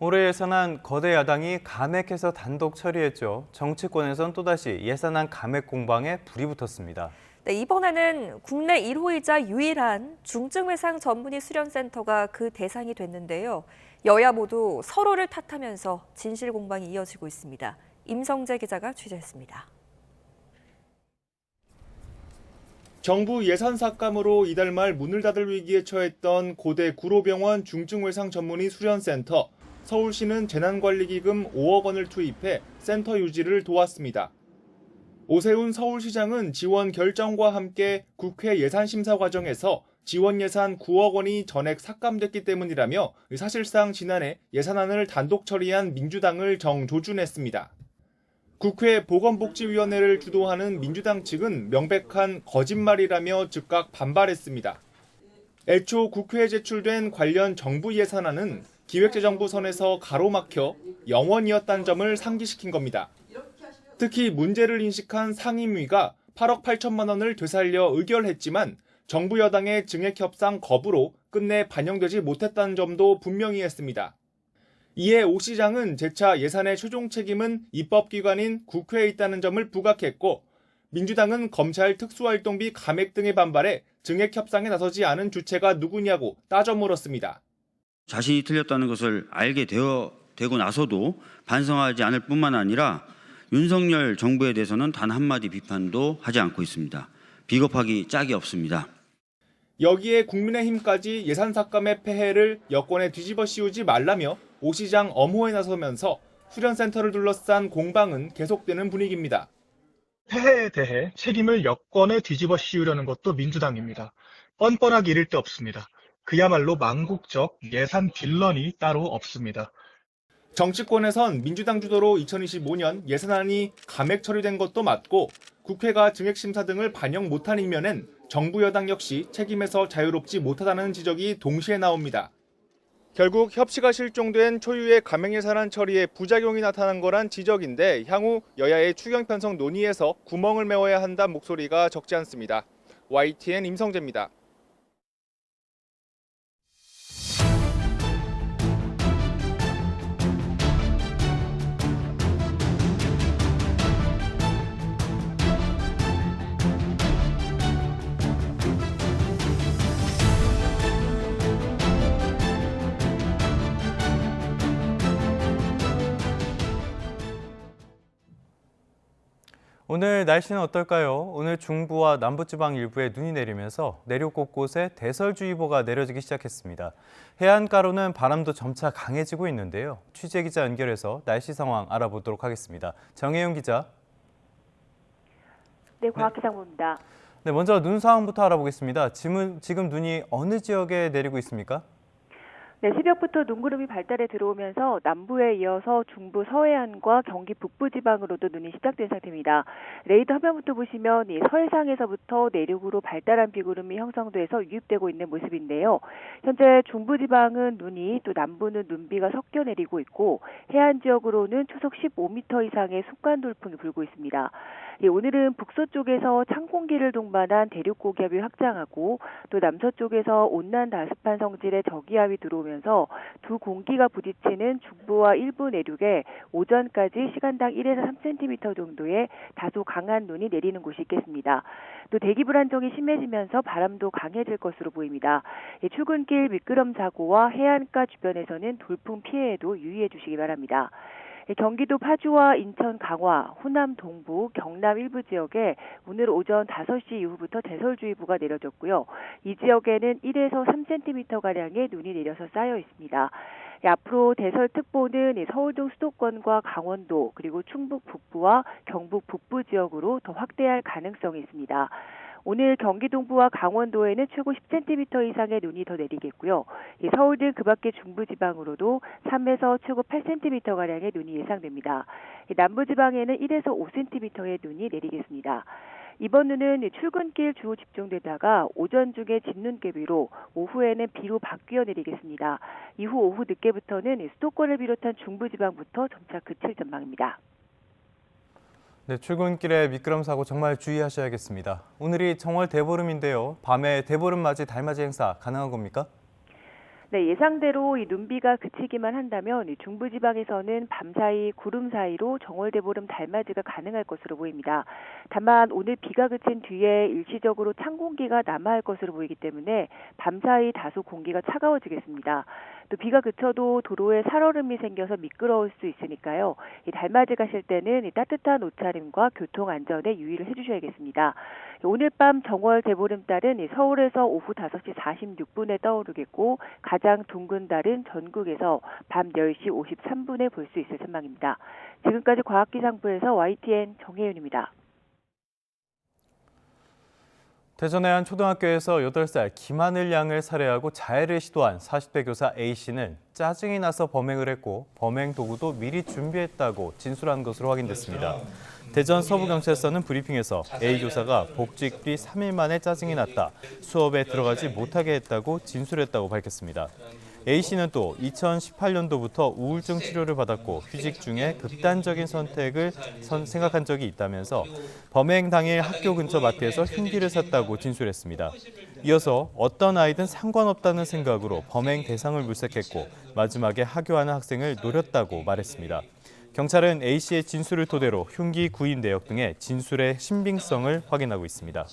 올해 예산안 거대 야당이 감액해서 단독 처리했죠. 정치권에선 또다시 예산안 감액 공방에 불이 붙었습니다. 네, 이번에는 국내 1호이자 유일한 중증외상 전문의 수련센터가 그 대상이 됐는데요. 여야 모두 서로를 탓하면서 진실 공방이 이어지고 있습니다. 임성재 기자가 취재했습니다. 정부 예산 삭감으로 이달 말 문을 닫을 위기에 처했던 고대 구로병원 중증외상 전문의 수련센터. 서울시는 재난관리기금 5억 원을 투입해 센터 유지를 도왔습니다. 오세훈 서울시장은 지원 결정과 함께 국회 예산심사 과정에서 지원 예산 9억 원이 전액 삭감됐기 때문이라며 사실상 지난해 예산안을 단독 처리한 민주당을 정조준했습니다. 국회 보건복지위원회를 주도하는 민주당 측은 명백한 거짓말이라며 즉각 반발했습니다. 애초 국회에 제출된 관련 정부 예산안은 기획재정부 선에서 가로막혀 영원이었다는 점을 상기시킨 겁니다. 특히 문제를 인식한 상임위가 8억 8천만 원을 되살려 의결했지만 정부 여당의 증액 협상 거부로 끝내 반영되지 못했다는 점도 분명히 했습니다. 이에 오 시장은 재차 예산의 최종 책임은 입법기관인 국회에 있다는 점을 부각했고 민주당은 검찰 특수활동비 감액 등에 반발해 증액 협상에 나서지 않은 주체가 누구냐고 따져 물었습니다. 자신이 틀렸다는 것을 알게 되고 나서도 반성하지 않을 뿐만 아니라 윤석열 정부에 대해서는 단 한마디 비판도 하지 않고 있습니다. 비겁하기 짝이 없습니다. 여기에 국민의힘까지 예산 삭감의 폐해를 여권에 뒤집어 씌우지 말라며 오 시장 엄호에 나서면서 수련센터를 둘러싼 공방은 계속되는 분위기입니다. 폐해에 대해 책임을 여권에 뒤집어 씌우려는 것도 민주당입니다. 뻔뻔하기 이를 데 없습니다. 그야말로 망국적 예산 빌런이 따로 없습니다. 정치권에선 민주당 주도로 2025년 예산안이 감액 처리된 것도 맞고 국회가 증액심사 등을 반영 못한 이면엔 정부 여당 역시 책임에서 자유롭지 못하다는 지적이 동시에 나옵니다. 결국 협치가 실종된 초유의 감액 예산안 처리에 부작용이 나타난 거란 지적인데 향후 여야의 추경 편성 논의에서 구멍을 메워야 한다는 목소리가 적지 않습니다. YTN 임성재입니다. 오늘 날씨는 어떨까요? 오늘 중부와 남부지방 일부에 눈이 내리면서 내륙 곳곳에 대설주의보가 내려지기 시작했습니다. 해안가로는 바람도 점차 강해지고 있는데요. 취재기자 연결해서 날씨 상황 알아보도록 하겠습니다. 정혜윤 기자. 네, 과학기상부입니다. 네, 먼저 눈 상황부터 알아보겠습니다. 지금 눈이 어느 지역에 내리고 있습니까? 네, 새벽부터 눈구름이 발달해 들어오면서 남부에 이어서 중부 서해안과 경기 북부 지방으로도 눈이 시작된 상태입니다. 레이더 화면부터 보시면 이 서해상에서부터 내륙으로 발달한 비구름이 형성돼서 유입되고 있는 모습인데요. 현재 중부 지방은 눈이, 또 남부는 눈비가 섞여 내리고 있고 해안 지역으로는 초속 15m 이상의 습관 돌풍이 불고 있습니다. 오늘은 북서쪽에서 찬 공기를 동반한 대륙 고기압이 확장하고 또 남서쪽에서 온난 다습한 성질의 저기압이 들어오면서 두 공기가 부딪히는 중부와 일부 내륙에 오전까지 시간당 1에서 3cm 정도의 다소 강한 눈이 내리는 곳이 있겠습니다. 또 대기 불안정이 심해지면서 바람도 강해질 것으로 보입니다. 출근길 미끄럼 사고와 해안가 주변에서는 돌풍 피해에도 유의해 주시기 바랍니다. 경기도 파주와 인천 강화, 호남 동부, 경남 일부 지역에 오늘 오전 5시 이후부터 대설주의보가 내려졌고요. 이 지역에는 1에서 3cm가량의 눈이 내려서 쌓여 있습니다. 앞으로 대설특보는 서울 등 수도권과 강원도 그리고 충북 북부와 경북 북부 지역으로 더 확대할 가능성이 있습니다. 오늘 경기 동부와 강원도에는 최고 10cm 이상의 눈이 더 내리겠고요. 서울 등 그밖의 중부지방으로도 3에서 최고 8cm가량의 눈이 예상됩니다. 남부지방에는 1에서 5cm의 눈이 내리겠습니다. 이번 눈은 출근길 주로 집중되다가 오전 중에 진눈깨비로 오후에는 비로 바뀌어 내리겠습니다. 이후 오후 늦게부터는 수도권을 비롯한 중부지방부터 점차 그칠 전망입니다. 네, 출근길에 미끄럼 사고 정말 주의하셔야겠습니다. 오늘이 정월 대보름인데요. 밤에 대보름 맞이 달맞이 행사 가능한 겁니까? 네, 예상대로 이 눈비가 그치기만 한다면 중부지방에서는 밤사이 구름 사이로 정월대보름 달맞이가 가능할 것으로 보입니다. 다만 오늘 비가 그친 뒤에 일시적으로 찬 공기가 남아할 것으로 보이기 때문에 밤사이 다소 공기가 차가워지겠습니다. 또 비가 그쳐도 도로에 살얼음이 생겨서 미끄러울 수 있으니까요. 이 달맞이 가실 때는 이 따뜻한 옷차림과 교통 안전에 유의를 해주셔야겠습니다. 오늘 밤 정월 대보름달은 서울에서 오후 5시 46분에 떠오르겠고 가장 둥근 달은 전국에서 밤 10시 53분에 볼 수 있을 전망입니다. 지금까지 과학기상부에서 YTN 정혜윤입니다. 대전의 한 초등학교에서 8살 김하늘 양을 살해하고 자해를 시도한 40대 교사 A씨는 짜증이 나서 범행을 했고 범행 도구도 미리 준비했다고 진술한 것으로 확인됐습니다. 대전 서부경찰서는 브리핑에서 A 교사가 복직 뒤 3일 만에 짜증이 났다, 수업에 들어가지 못하게 했다고 진술했다고 밝혔습니다. A씨는 또 2018년도부터 우울증 치료를 받았고 휴직 중에 극단적인 선택을 생각한 적이 있다면서 범행 당일 학교 근처 마트에서 흉기를 샀다고 진술했습니다. 이어서 어떤 아이든 상관없다는 생각으로 범행 대상을 물색했고 마지막에 하교하는 학생을 노렸다고 말했습니다. 경찰은 A씨의 진술을 토대로 흉기 구입 내역 등의 진술의 신빙성을 확인하고 있습니다.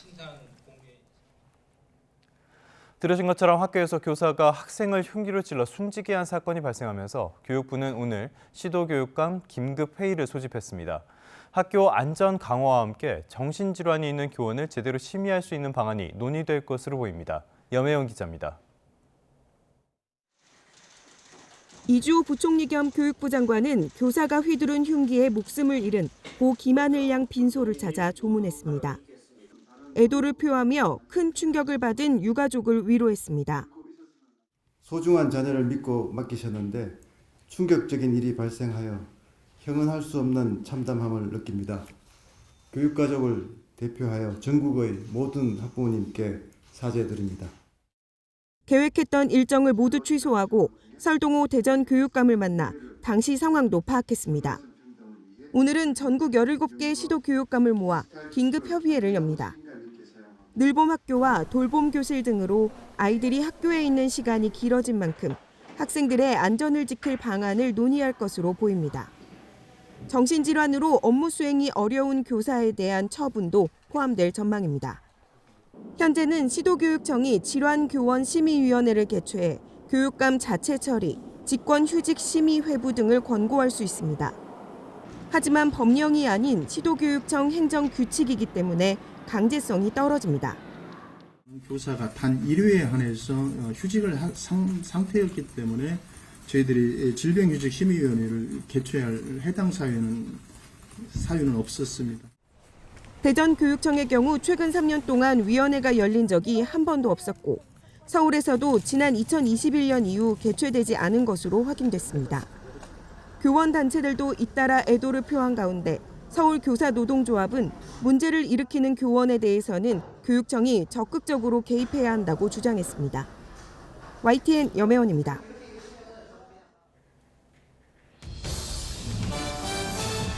들으신 것처럼 학교에서 교사가 학생을 흉기로 찔러 숨지게 한 사건이 발생하면서 교육부는 오늘 시도교육감 긴급 회의를 소집했습니다. 학교 안전 강화와 함께 정신질환이 있는 교원을 제대로 심의할 수 있는 방안이 논의될 것으로 보입니다. 염혜영 기자입니다. 이주호 부총리 겸 교육부 장관은 교사가 휘두른 흉기에 목숨을 잃은 고 김하늘 양 빈소를 찾아 조문했습니다. 애도를 표하며 큰 충격을 받은 유가족을 위로했습니다. 소중한 자녀를 믿고 맡기셨는데 충격적인 일이 발생하여 형언할 수 없는 참담함을 느낍니다. 교육가족을 대표하여 전국의 모든 학부모님께 사죄드립니다. 계획했던 일정을 모두 취소하고 설동호 대전 교육감을 만나 당시 상황도 파악했습니다. 오늘은 전국 17개 시도 교육감을 모아 긴급 협의회를 엽니다. 늘봄 학교와 돌봄 교실 등으로 아이들이 학교에 있는 시간이 길어진 만큼 학생들의 안전을 지킬 방안을 논의할 것으로 보입니다. 정신질환으로 업무 수행이 어려운 교사에 대한 처분도 포함될 전망입니다. 현재는 시도교육청이 질환교원심의위원회를 개최해 교육감 자체 처리, 직권휴직 심의 회부 등을 권고할 수 있습니다. 하지만 법령이 아닌 시도교육청 행정규칙이기 때문에 강제성이 떨어집니다. 교사가 단 1회에 한해서 휴직을 한 상태였기 때문에 저희들이 질병휴직심의위원회를 개최할 해당 사유는 없었습니다. 대전교육청의 경우 최근 3년 동안 위원회가 열린 적이 한 번도 없었고 서울에서도 지난 2021년 이후 개최되지 않은 것으로 확인됐습니다. 교원 단체들도 잇따라 애도를 표한 가운데 서울교사노동조합은 문제를 일으키는 교원에 대해서는 교육청이 적극적으로 개입해야 한다고 주장했습니다. YTN 염혜원입니다.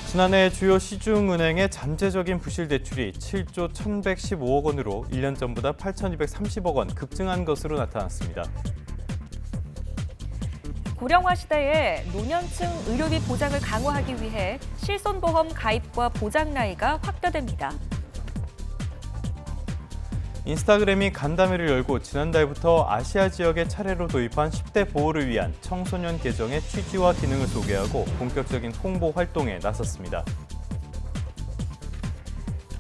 지난해 주요 시중은행의 잠재적인 부실 대출이 7조 1,115억 원으로 1년 전보다 8,230억 원 급증한 것으로 나타났습니다. 고령화 시대에 노년층 의료비 보장을 강화하기 위해 실손보험 가입과 보장 나이가 확대됩니다. 인스타그램이 간담회를 열고 지난달부터 아시아 지역에 차례로 도입한 10대 보호를 위한 청소년 계정의 취지와 기능을 소개하고 본격적인 홍보 활동에 나섰습니다.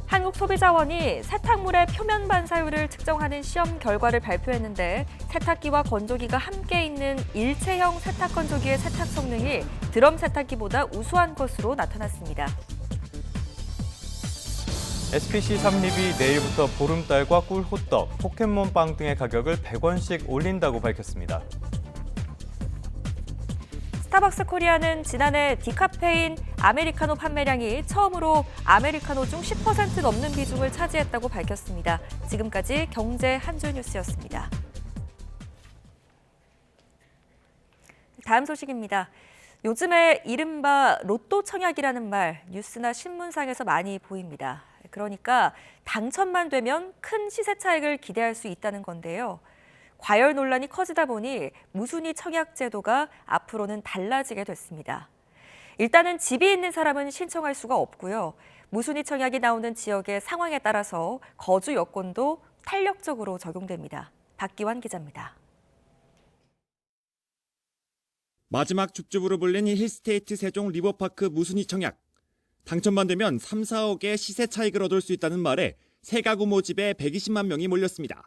한국소비자원이 세탁물의 표면 반사율을 측정하는 시험 결과를 발표했는데 세탁기와 건조기가 함께 있는 일체형 세탁 건조기의 세탁 성능이 드럼 세탁기보다 우수한 것으로 나타났습니다. SPC 삼립이 내일부터 보름달과 꿀호떡, 포켓몬빵 등의 가격을 100원씩 올린다고 밝혔습니다. 스타벅스 코리아는 지난해 디카페인 아메리카노 판매량이 처음으로 아메리카노 중 10% 넘는 비중을 차지했다고 밝혔습니다. 지금까지 경제 한 줄 뉴스였습니다. 다음 소식입니다. 요즘에 이른바 로또 청약이라는 말 뉴스나 신문상에서 많이 보입니다. 그러니까 당첨만 되면 큰 시세 차익을 기대할 수 있다는 건데요. 과열 논란이 커지다 보니 무순위 청약 제도가 앞으로는 달라지게 됐습니다. 일단은 집이 있는 사람은 신청할 수가 없고요. 무순위 청약이 나오는 지역의 상황에 따라서 거주 여건도 탄력적으로 적용됩니다. 박기환 기자입니다. 마지막 줍줍으로 불린 힐스테이트 세종 리버파크 무순위 청약. 당첨만 되면 3, 4억의 시세 차익을 얻을 수 있다는 말에 세 가구 모집에 120만 명이 몰렸습니다.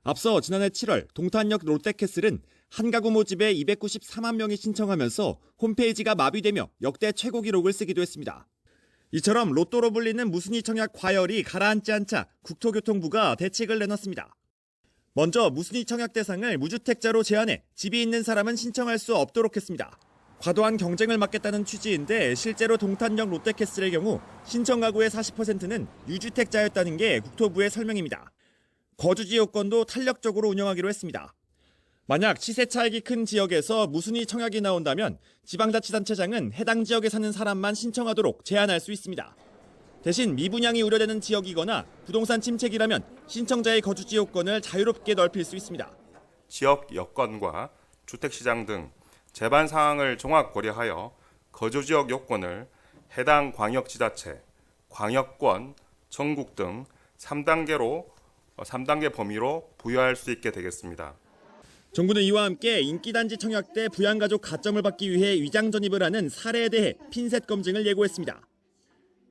앞서 지난해 7월 동탄역 롯데캐슬은 한 가구 모집에 294만 명이 신청하면서 홈페이지가 마비되며 역대 최고 기록을 쓰기도 했습니다. 이처럼 로또로 불리는 무순위 청약 과열이 가라앉지 않자 국토교통부가 대책을 내놨습니다. 먼저 무순위 청약 대상을 무주택자로 제한해 집이 있는 사람은 신청할 수 없도록 했습니다. 과도한 경쟁을 막겠다는 취지인데 실제로 동탄역 롯데캐슬의 경우 신청 가구의 40%는 유주택자였다는 게 국토부의 설명입니다. 거주지 요건도 탄력적으로 운영하기로 했습니다. 만약 시세 차익이 큰 지역에서 무순위 청약이 나온다면 지방자치단체장은 해당 지역에 사는 사람만 신청하도록 제한할 수 있습니다. 대신 미분양이 우려되는 지역이거나 부동산 침체기라면 신청자의 거주지 요건을 자유롭게 넓힐 수 있습니다. 지역 여건과 주택시장 등 제반 상황을 종합 고려하여 거주지역 요건을 해당 광역지자체, 광역권, 전국 등 3단계 범위로 부여할 수 있게 되겠습니다. 정부는 이와 함께 인기단지 청약 때 부양가족 가점을 받기 위해 위장 전입을 하는 사례에 대해 핀셋 검증을 예고했습니다.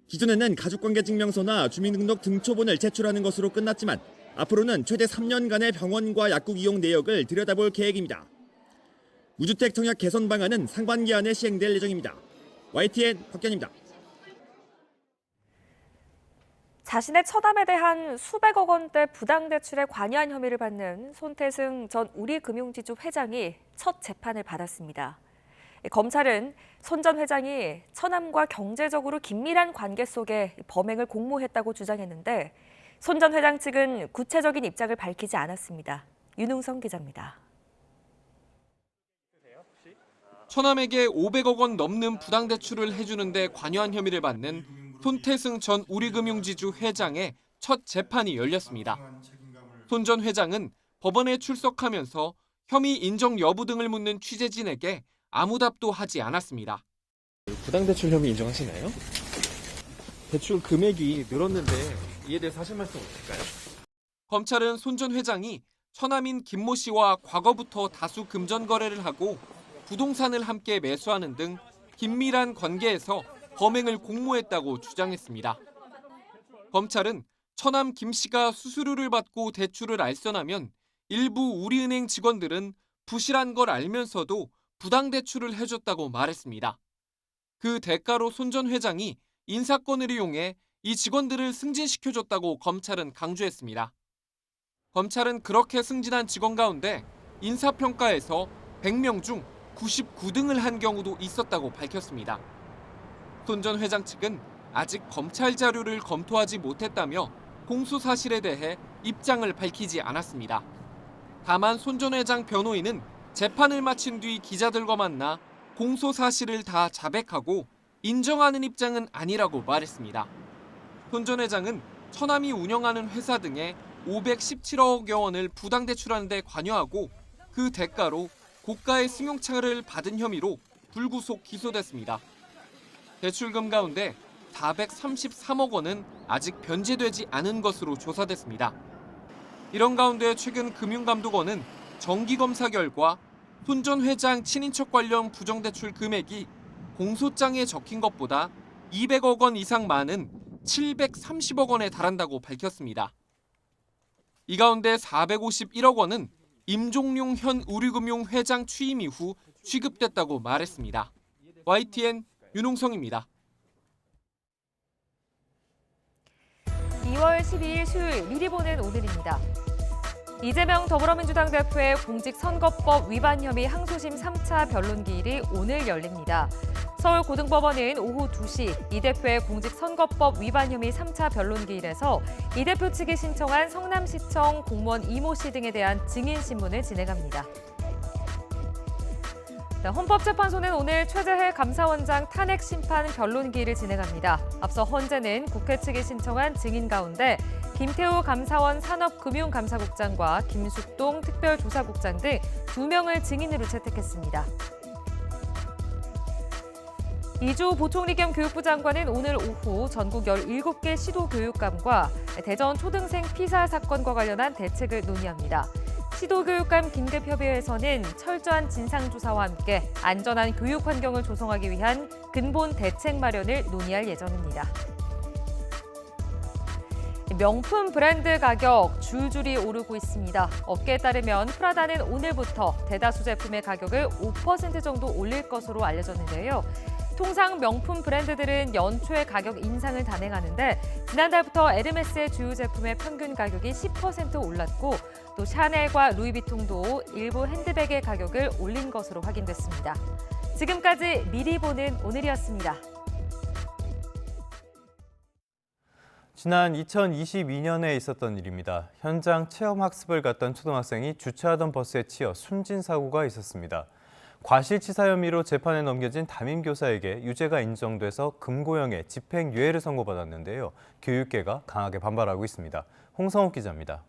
기존에는 가족관계증명서나 주민등록 등초본을 제출하는 것으로 끝났지만 앞으로는 최대 3년간의 병원과 약국 이용 내역을 들여다볼 계획입니다. 무주택 청약 개선 방안은 상반기 안에 시행될 예정입니다. YTN 박견입니다. 자신의 처담에 대한 수백억 원대 부당대출에 관여한 혐의를 받는 손태승 전 우리금융지주 회장이 첫 재판을 받았습니다. 검찰은 손 전 회장이 처남과 경제적으로 긴밀한 관계 속에 범행을 공모했다고 주장했는데 손 전 회장 측은 구체적인 입장을 밝히지 않았습니다. 윤웅성 기자입니다. 처남에게 500억 원 넘는 부당대출을 해주는 데 관여한 혐의를 받는 손태승 전 우리금융지주 회장의 첫 재판이 열렸습니다. 손 전 회장은 법원에 출석하면서 혐의 인정 여부 등을 묻는 취재진에게 아무 답도 하지 않았습니다. 부당대출 혐의 인정하시나요? 대출 금액이 늘었는데 이에 대해서 하실 말씀 없을까요? 검찰은 손 전 회장이 처남인 김모 씨와 과거부터 다수 금전 거래를 하고 부동산을 함께 매수하는 등 긴밀한 관계에서 범행을 공모했다고 주장했습니다. 검찰은 처남 김 씨가 수수료를 받고 대출을 알선하면 일부 우리은행 직원들은 부실한 걸 알면서도 부당대출을 해줬다고 말했습니다. 그 대가로 손 전 회장이 인사권을 이용해 이 직원들을 승진시켜줬다고 검찰은 강조했습니다. 검찰은 그렇게 승진한 직원 가운데 인사평가에서 100명 중 99등을 한 경우도 있었다고 밝혔습니다. 손 전 회장 측은 아직 검찰 자료를 검토하지 못했다며 공소 사실에 대해 입장을 밝히지 않았습니다. 다만 손 전 회장 변호인은 재판을 마친 뒤 기자들과 만나 공소 사실을 다 자백하고 인정하는 입장은 아니라고 말했습니다. 손 전 회장은 처남이 운영하는 회사 등에 517억여 원을 부당대출하는 데 관여하고 그 대가로 고가의 승용차를 받은 혐의로 불구속 기소됐습니다. 대출금 가운데 433억 원은 아직 변제되지 않은 것으로 조사됐습니다. 이런 가운데 최근 금융감독원은 정기검사 결과 손 전 회장 친인척 관련 부정대출 금액이 공소장에 적힌 것보다 200억 원 이상 많은 730억 원에 달한다고 밝혔습니다. 이 가운데 451억 원은 임종룡 현 우리금융 회장 취임 이후 취급됐다고 말했습니다. YTN 윤홍성입니다. 2월 12일 수요일 미리 보는 오늘입니다. 이재명 더불어민주당 대표의 공직선거법 위반 혐의 항소심 3차 변론 기일이 오늘 열립니다. 서울고등법원은 오후 2시 이 대표의 공직선거법 위반 혐의 3차 변론 기일에서 이 대표 측이 신청한 성남시청 공무원 이모 씨 등에 대한 증인 신문을 진행합니다. 헌법재판소는 오늘 최재해 감사원장 탄핵 심판 변론 기일을 진행합니다. 앞서 헌재는 국회 측이 신청한 증인 가운데 김태우 감사원 산업금융감사국장과 김숙동 특별조사국장 등 2명을 증인으로 채택했습니다. 이주 보총리 겸 교육부 장관은 오늘 오후 전국 17개 시도교육감과 대전 초등생 피살 사건과 관련한 대책을 논의합니다. 시도교육감 긴급협의회에서는 철저한 진상조사와 함께 안전한 교육 환경을 조성하기 위한 근본 대책 마련을 논의할 예정입니다. 명품 브랜드 가격 줄줄이 오르고 있습니다. 업계에 따르면 프라다는 오늘부터 대다수 제품의 가격을 5% 정도 올릴 것으로 알려졌는데요. 통상 명품 브랜드들은 연초에 가격 인상을 단행하는데 지난달부터 에르메스의 주요 제품의 평균 가격이 10% 올랐고 또 샤넬과 루이비통도 일부 핸드백의 가격을 올린 것으로 확인됐습니다. 지금까지 미리 보는 오늘이었습니다. 지난 2022년에 있었던 일입니다. 현장 체험학습을 갔던 초등학생이 주차하던 버스에 치여 숨진 사고가 있었습니다. 과실치사 혐의로 재판에 넘겨진 담임교사에게 유죄가 인정돼서 금고형의 집행유예를 선고받았는데요. 교육계가 강하게 반발하고 있습니다. 홍성욱 기자입니다.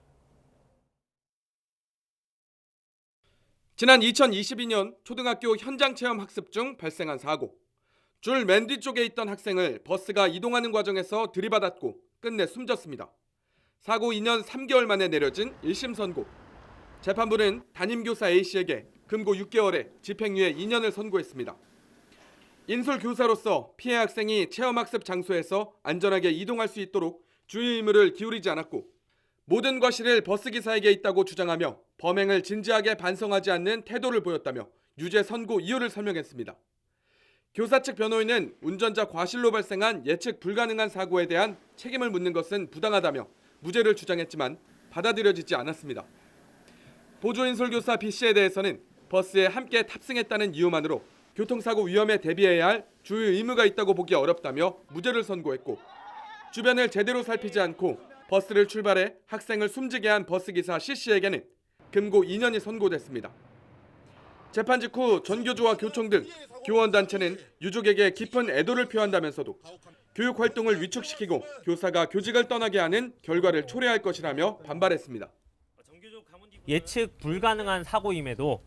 지난 2022년 초등학교 현장체험 학습 중 발생한 사고. 줄 맨 뒤쪽에 있던 학생을 버스가 이동하는 과정에서 들이받았고 끝내 숨졌습니다. 사고 2년 3개월 만에 내려진 1심 선고. 재판부는 담임교사 A씨에게 금고 6개월에 집행유예 2년을 선고했습니다. 인솔교사로서 피해 학생이 체험학습 장소에서 안전하게 이동할 수 있도록 주의 의무를 기울이지 않았고 모든 과실을 버스기사에게 있다고 주장하며 범행을 진지하게 반성하지 않는 태도를 보였다며 유죄 선고 이유를 설명했습니다. 교사 측 변호인은 운전자 과실로 발생한 예측 불가능한 사고에 대한 책임을 묻는 것은 부당하다며 무죄를 주장했지만 받아들여지지 않았습니다. 보조인솔교사 B씨에 대해서는 버스에 함께 탑승했다는 이유만으로 교통사고 위험에 대비해야 할 주의 의무가 있다고 보기 어렵다며 무죄를 선고했고 주변을 제대로 살피지 않고 버스를 출발해 학생을 숨지게 한 버스기사 C씨에게는 금고 2년이 선고됐습니다. 재판 직후 전교조와 교총 등 교원단체는 유족에게 깊은 애도를 표한다면서도 교육활동을 위축시키고 교사가 교직을 떠나게 하는 결과를 초래할 것이라며 반발했습니다. 예측 불가능한 사고임에도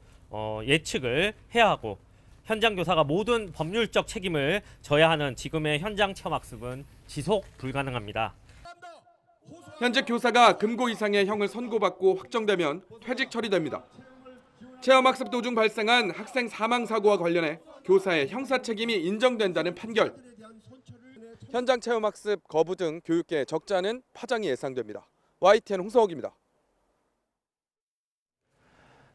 예측을 해야 하고 현장 교사가 모든 법률적 책임을 져야 하는 지금의 현장 체험 학습은 지속 불가능합니다. 현재 교사가 금고 이상의 형을 선고받고 확정되면 퇴직 처리됩니다. 체험학습 도중 발생한 학생 사망 사고와 관련해 교사의 형사 책임이 인정된다는 판결. 현장 체험학습 거부 등 교육계의 적잖은 파장이 예상됩니다. YTN 홍성욱입니다.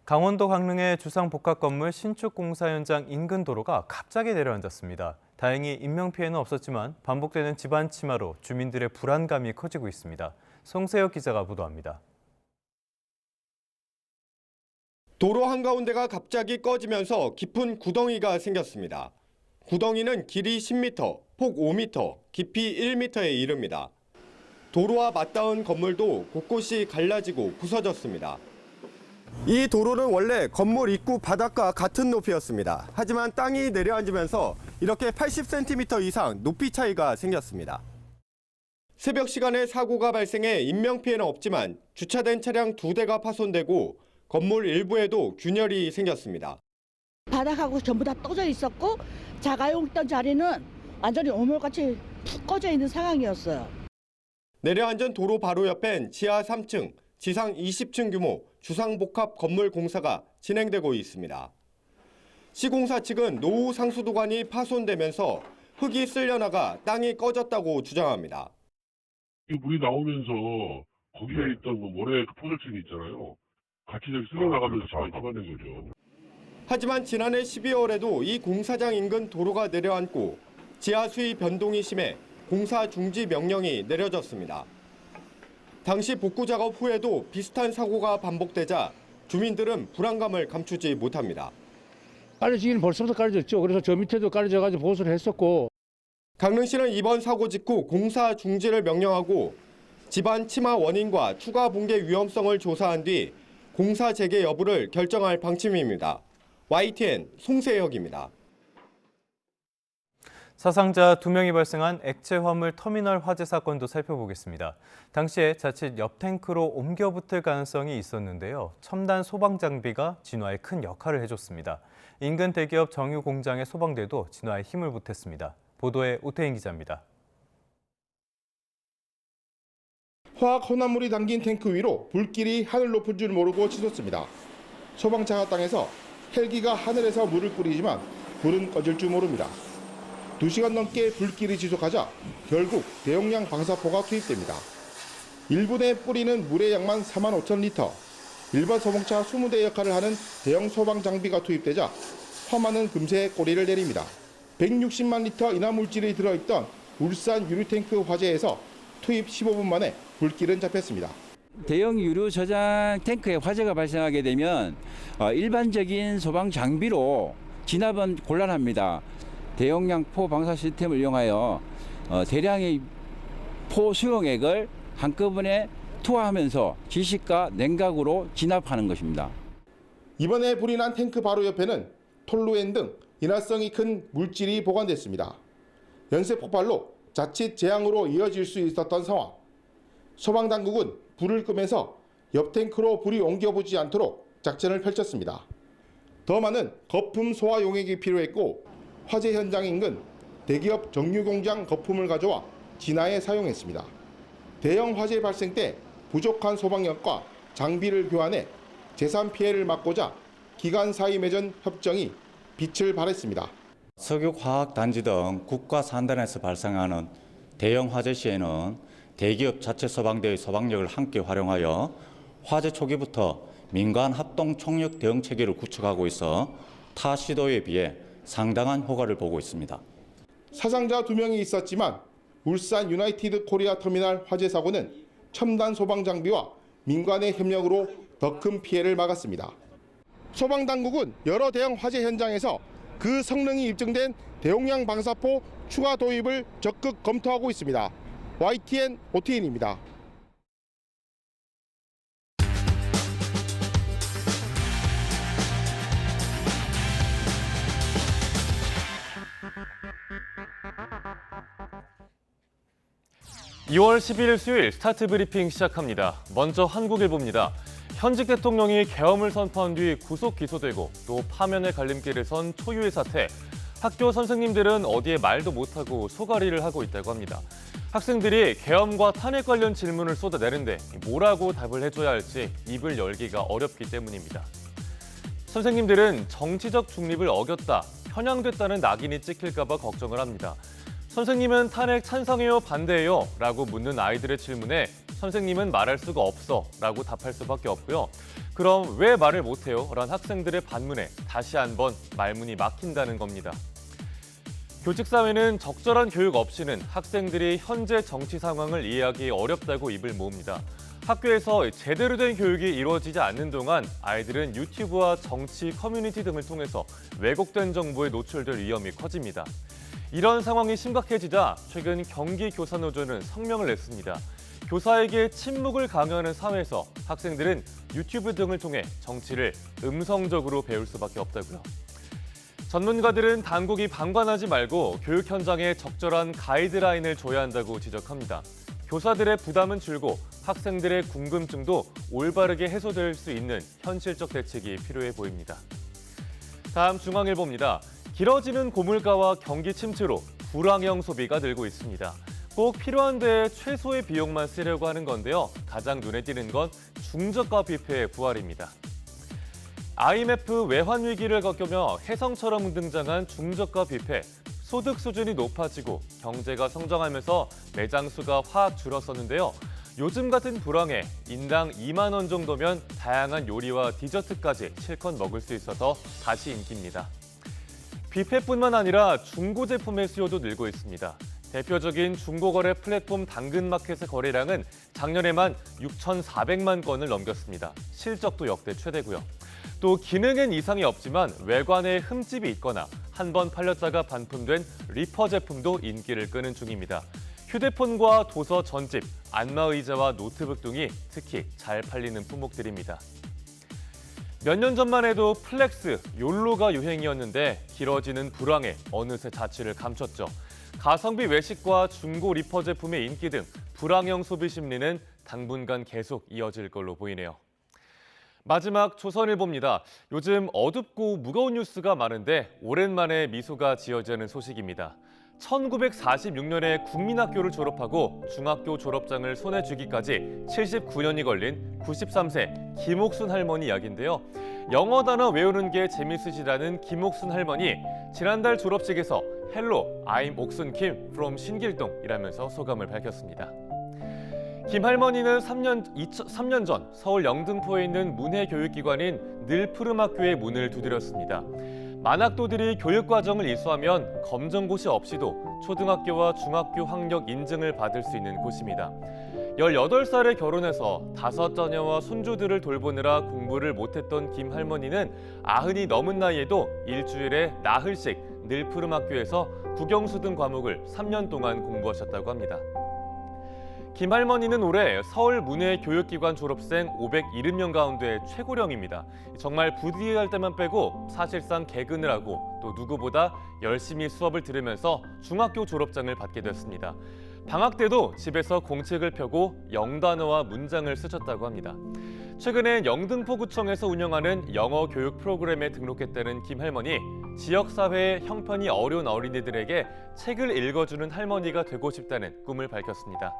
강원도 강릉의 주상복합 건물 신축 공사 현장 인근 도로가 갑자기 내려앉았습니다. 다행히 인명피해는 없었지만 반복되는 집안 침하로 주민들의 불안감이 커지고 있습니다. 송세혁 기자가 보도합니다. 도로 한가운데가 갑자기 꺼지면서 깊은 구덩이가 생겼습니다. 구덩이는 길이 10m, 폭 5m, 깊이 1m에 이릅니다. 도로와 맞닿은 건물도 곳곳이 갈라지고 부서졌습니다. 이 도로는 원래 건물 입구 바닥과 같은 높이였습니다. 하지만 땅이 내려앉으면서 이렇게 80cm 이상 높이 차이가 생겼습니다. 새벽 시간에 사고가 발생해 인명피해는 없지만 주차된 차량 2대가 파손되고 건물 일부에도 균열이 생겼습니다. 바닥하고 전부 다 떠져 있었고 자가용 있던 자리는 완전히 오물같이 푹 꺼져 있는 상황이었어요. 내려앉은 도로 바로 옆엔 지하 3층, 지상 20층 규모 주상복합 건물 공사가 진행되고 있습니다. 시공사 측은 노후 상수도관이 파손되면서 흙이 쓸려나가 땅이 꺼졌다고 주장합니다. 물이 나오면서 거기에 있던 모래 포설층이 있잖아요. 같이 쓸려나가면서 자원이 터가는 거죠. 하지만 지난해 12월에도 이 공사장 인근 도로가 내려앉고 지하 수위 변동이 심해 공사 중지 명령이 내려졌습니다. 당시 복구 작업 후에도 비슷한 사고가 반복되자 주민들은 불안감을 감추지 못합니다. 깔려지기는 벌써부터 깔려졌죠. 그래서 저 밑에도 깔려져가지고 보수를 했었고. 강릉시는 이번 사고 직후 공사 중지를 명령하고 집안 침하 원인과 추가 붕괴 위험성을 조사한 뒤 공사 재개 여부를 결정할 방침입니다. YTN 송세혁입니다. 사상자 2명이 발생한 액체 화물 터미널 화재 사건도 살펴보겠습니다. 당시에 자칫 옆 탱크로 옮겨 붙을 가능성이 있었는데요. 첨단 소방 장비가 진화에 큰 역할을 해줬습니다. 인근 대기업 정유 공장의 소방대도 진화에 힘을 보탰습니다. 보도에 오태인 기자입니다. 화학 혼합물이 담긴 탱크 위로 불길이 하늘 높은 줄 모르고 치솟습니다. 소방차가 땅에서 헬기가 하늘에서 물을 뿌리지만 불은 꺼질 줄 모릅니다. 2시간 넘게 불길이 지속하자 결국 대용량 방사포가 투입됩니다. 1분에 뿌리는 물의 양만 45,000리터. 일반 소방차 20대 역할을 하는 대형 소방 장비가 투입되자 화마는 금세 꼬리를 내립니다. 160만 리터 인화물질이 들어있던 울산 유류탱크 화재에서 투입 15분 만에 불길은 잡혔습니다. 대형 유류 저장 탱크에 화재가 발생하게 되면 일반적인 소방 장비로 진압은 곤란합니다. 대용량 포 방사 시스템을 이용하여 대량의 포 수용액을 한꺼번에 투하하면서 지식과 냉각으로 진압하는 것입니다. 이번에 불이 난 탱크 바로 옆에는 톨루엔 등 인화성이 큰 물질이 보관됐습니다. 연쇄 폭발로 자칫 재앙으로 이어질 수 있었던 상황. 소방당국은 불을 끄면서 옆 탱크로 불이 옮겨보지 않도록 작전을 펼쳤습니다. 더 많은 거품 소화 용액이 필요했고 화재 현장 인근 대기업 정유공장 거품을 가져와 진화에 사용했습니다. 대형 화재 발생 때 부족한 소방력과 장비를 교환해 재산 피해를 막고자 기관 사이 맺은 협정이 빛을 발했습니다. 석유화학단지 등 국가 산단에서 발생하는 대형 화재 시에는 대기업 자체 소방대의 소방력을 함께 활용하여 화재 초기부터 민간 합동 총력 대응 체계를 구축하고 있어 타 시도에 비해 상당한 효과를 보고 있습니다. 사상자 2명이 있었지만 울산 유나이티드 코리아 터미널 화재 사고는 첨단 소방 장비와 민간의 협력으로 더 큰 피해를 막았습니다. 소방당국은 여러 대형 화재 현장에서 그 성능이 입증된 대용량 방사포 추가 도입을 적극 검토하고 있습니다. YTN 오태인입니다. (2월 11일) 수요일 스타트 브리핑 시작합니다. 먼저 한국일보입니다. 현직 대통령이 계엄을 선포한 뒤 구속 기소되고 또 파면의 갈림길을 선 초유의 사태. 학교 선생님들은 어디에 말도 못하고 소가리를 하고 있다고 합니다. 학생들이 계엄과 탄핵 관련 질문을 쏟아내는데 뭐라고 답을 해줘야 할지 입을 열기가 어렵기 때문입니다. 선생님들은 정치적 중립을 어겼다, 편향됐다는 낙인이 찍힐까 봐 걱정을 합니다. 선생님은 탄핵 찬성해요, 반대해요? 라고 묻는 아이들의 질문에 선생님은 말할 수가 없어 라고 답할 수밖에 없고요. 그럼 왜 말을 못해요? 라는 학생들의 반문에 다시 한번 말문이 막힌다는 겁니다. 교직사회는 적절한 교육 없이는 학생들이 현재 정치 상황을 이해하기 어렵다고 입을 모읍니다. 학교에서 제대로 된 교육이 이루어지지 않는 동안 아이들은 유튜브와 정치 커뮤니티 등을 통해서 왜곡된 정보에 노출될 위험이 커집니다. 이런 상황이 심각해지자 최근 경기교사노조는 성명을 냈습니다. 교사에게 침묵을 강요하는 사회에서 학생들은 유튜브 등을 통해 정치를 음성적으로 배울 수밖에 없다고요. 전문가들은 당국이 방관하지 말고 교육 현장에 적절한 가이드라인을 줘야 한다고 지적합니다. 교사들의 부담은 줄고 학생들의 궁금증도 올바르게 해소될 수 있는 현실적 대책이 필요해 보입니다. 다음 중앙일보입니다. 길어지는 고물가와 경기 침체로 불황형 소비가 늘고 있습니다. 꼭 필요한 데에 최소의 비용만 쓰려고 하는 건데요. 가장 눈에 띄는 건 중저가 뷔페의 부활입니다. IMF 외환 위기를 겪으며 혜성처럼 등장한 중저가 뷔페. 소득 수준이 높아지고 경제가 성장하면서 매장 수가 확 줄었었는데요. 요즘 같은 불황에 인당 2만 원 정도면 다양한 요리와 디저트까지 실컷 먹을 수 있어서 다시 인기입니다. 뷔페뿐만 아니라 중고 제품의 수요도 늘고 있습니다. 대표적인 중고거래 플랫폼 당근마켓의 거래량은 작년에만 6,400만 건을 넘겼습니다. 실적도 역대 최대고요. 또 기능엔 이상이 없지만 외관에 흠집이 있거나 한 번 팔렸다가 반품된 리퍼 제품도 인기를 끄는 중입니다. 휴대폰과 도서 전집, 안마의자와 노트북 등이 특히 잘 팔리는 품목들입니다. 몇 년 전만 해도 플렉스, 욜로가 유행이었는데 길어지는 불황에 어느새 자취를 감췄죠. 가성비 외식과 중고 리퍼 제품의 인기 등 불황형 소비 심리는 당분간 계속 이어질 걸로 보이네요. 마지막 조선일보입니다. 요즘 어둡고 무거운 뉴스가 많은데 오랜만에 미소가 지어지는 소식입니다. 1946년에 국민학교를 졸업하고 중학교 졸업장을 손에 쥐기까지 79년이 걸린 93세 김옥순 할머니 이야기인데요. 영어 단어 외우는 게 재밌으시다는 김옥순 할머니, 지난달 졸업식에서 Hello, I'm 옥순 김 from 신길동이라면서 소감을 밝혔습니다. 김 할머니는 3년 전 서울 영등포에 있는 문해교육기관인 늘푸름학교의 문을 두드렸습니다. 만학도들이 교육과정을 이수하면 검정고시 없이도 초등학교와 중학교 학력 인증을 받을 수 있는 곳입니다. 18살에 결혼해서 5자녀와 손주들을 돌보느라 공부를 못했던 김 할머니는 90이 넘은 나이에도 일주일에 나흘씩 늘푸름학교에서 국영수 등 과목을 3년 동안 공부하셨다고 합니다. 김 할머니는 올해 서울 문해교육기관 졸업생 570명 가운데 최고령입니다. 정말 부디할 때만 빼고 사실상 개근을 하고 또 누구보다 열심히 수업을 들으면서 중학교 졸업장을 받게 됐습니다. 방학 때도 집에서 공책을 펴고 영단어와 문장을 쓰셨다고 합니다. 최근엔 영등포구청에서 운영하는 영어 교육 프로그램에 등록했다는 김 할머니, 지역사회의 형편이 어려운 어린이들에게 책을 읽어주는 할머니가 되고 싶다는 꿈을 밝혔습니다.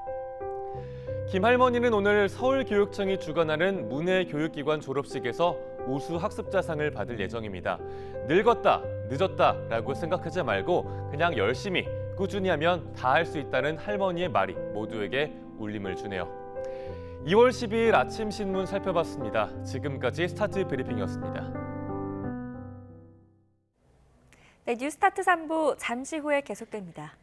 김 할머니는 오늘 서울교육청이 주관하는 문해교육기관 졸업식에서 우수 학습자상을 받을 예정입니다. 늙었다, 늦었다라고 생각하지 말고 그냥 열심히, 꾸준히 하면 다 할 수 있다는 할머니의 말이 모두에게 울림을 주네요. 2월 12일 아침 신문 살펴봤습니다. 지금까지 스타트 브리핑이었습니다. 네, 뉴스타트 3부 잠시 후에 계속됩니다.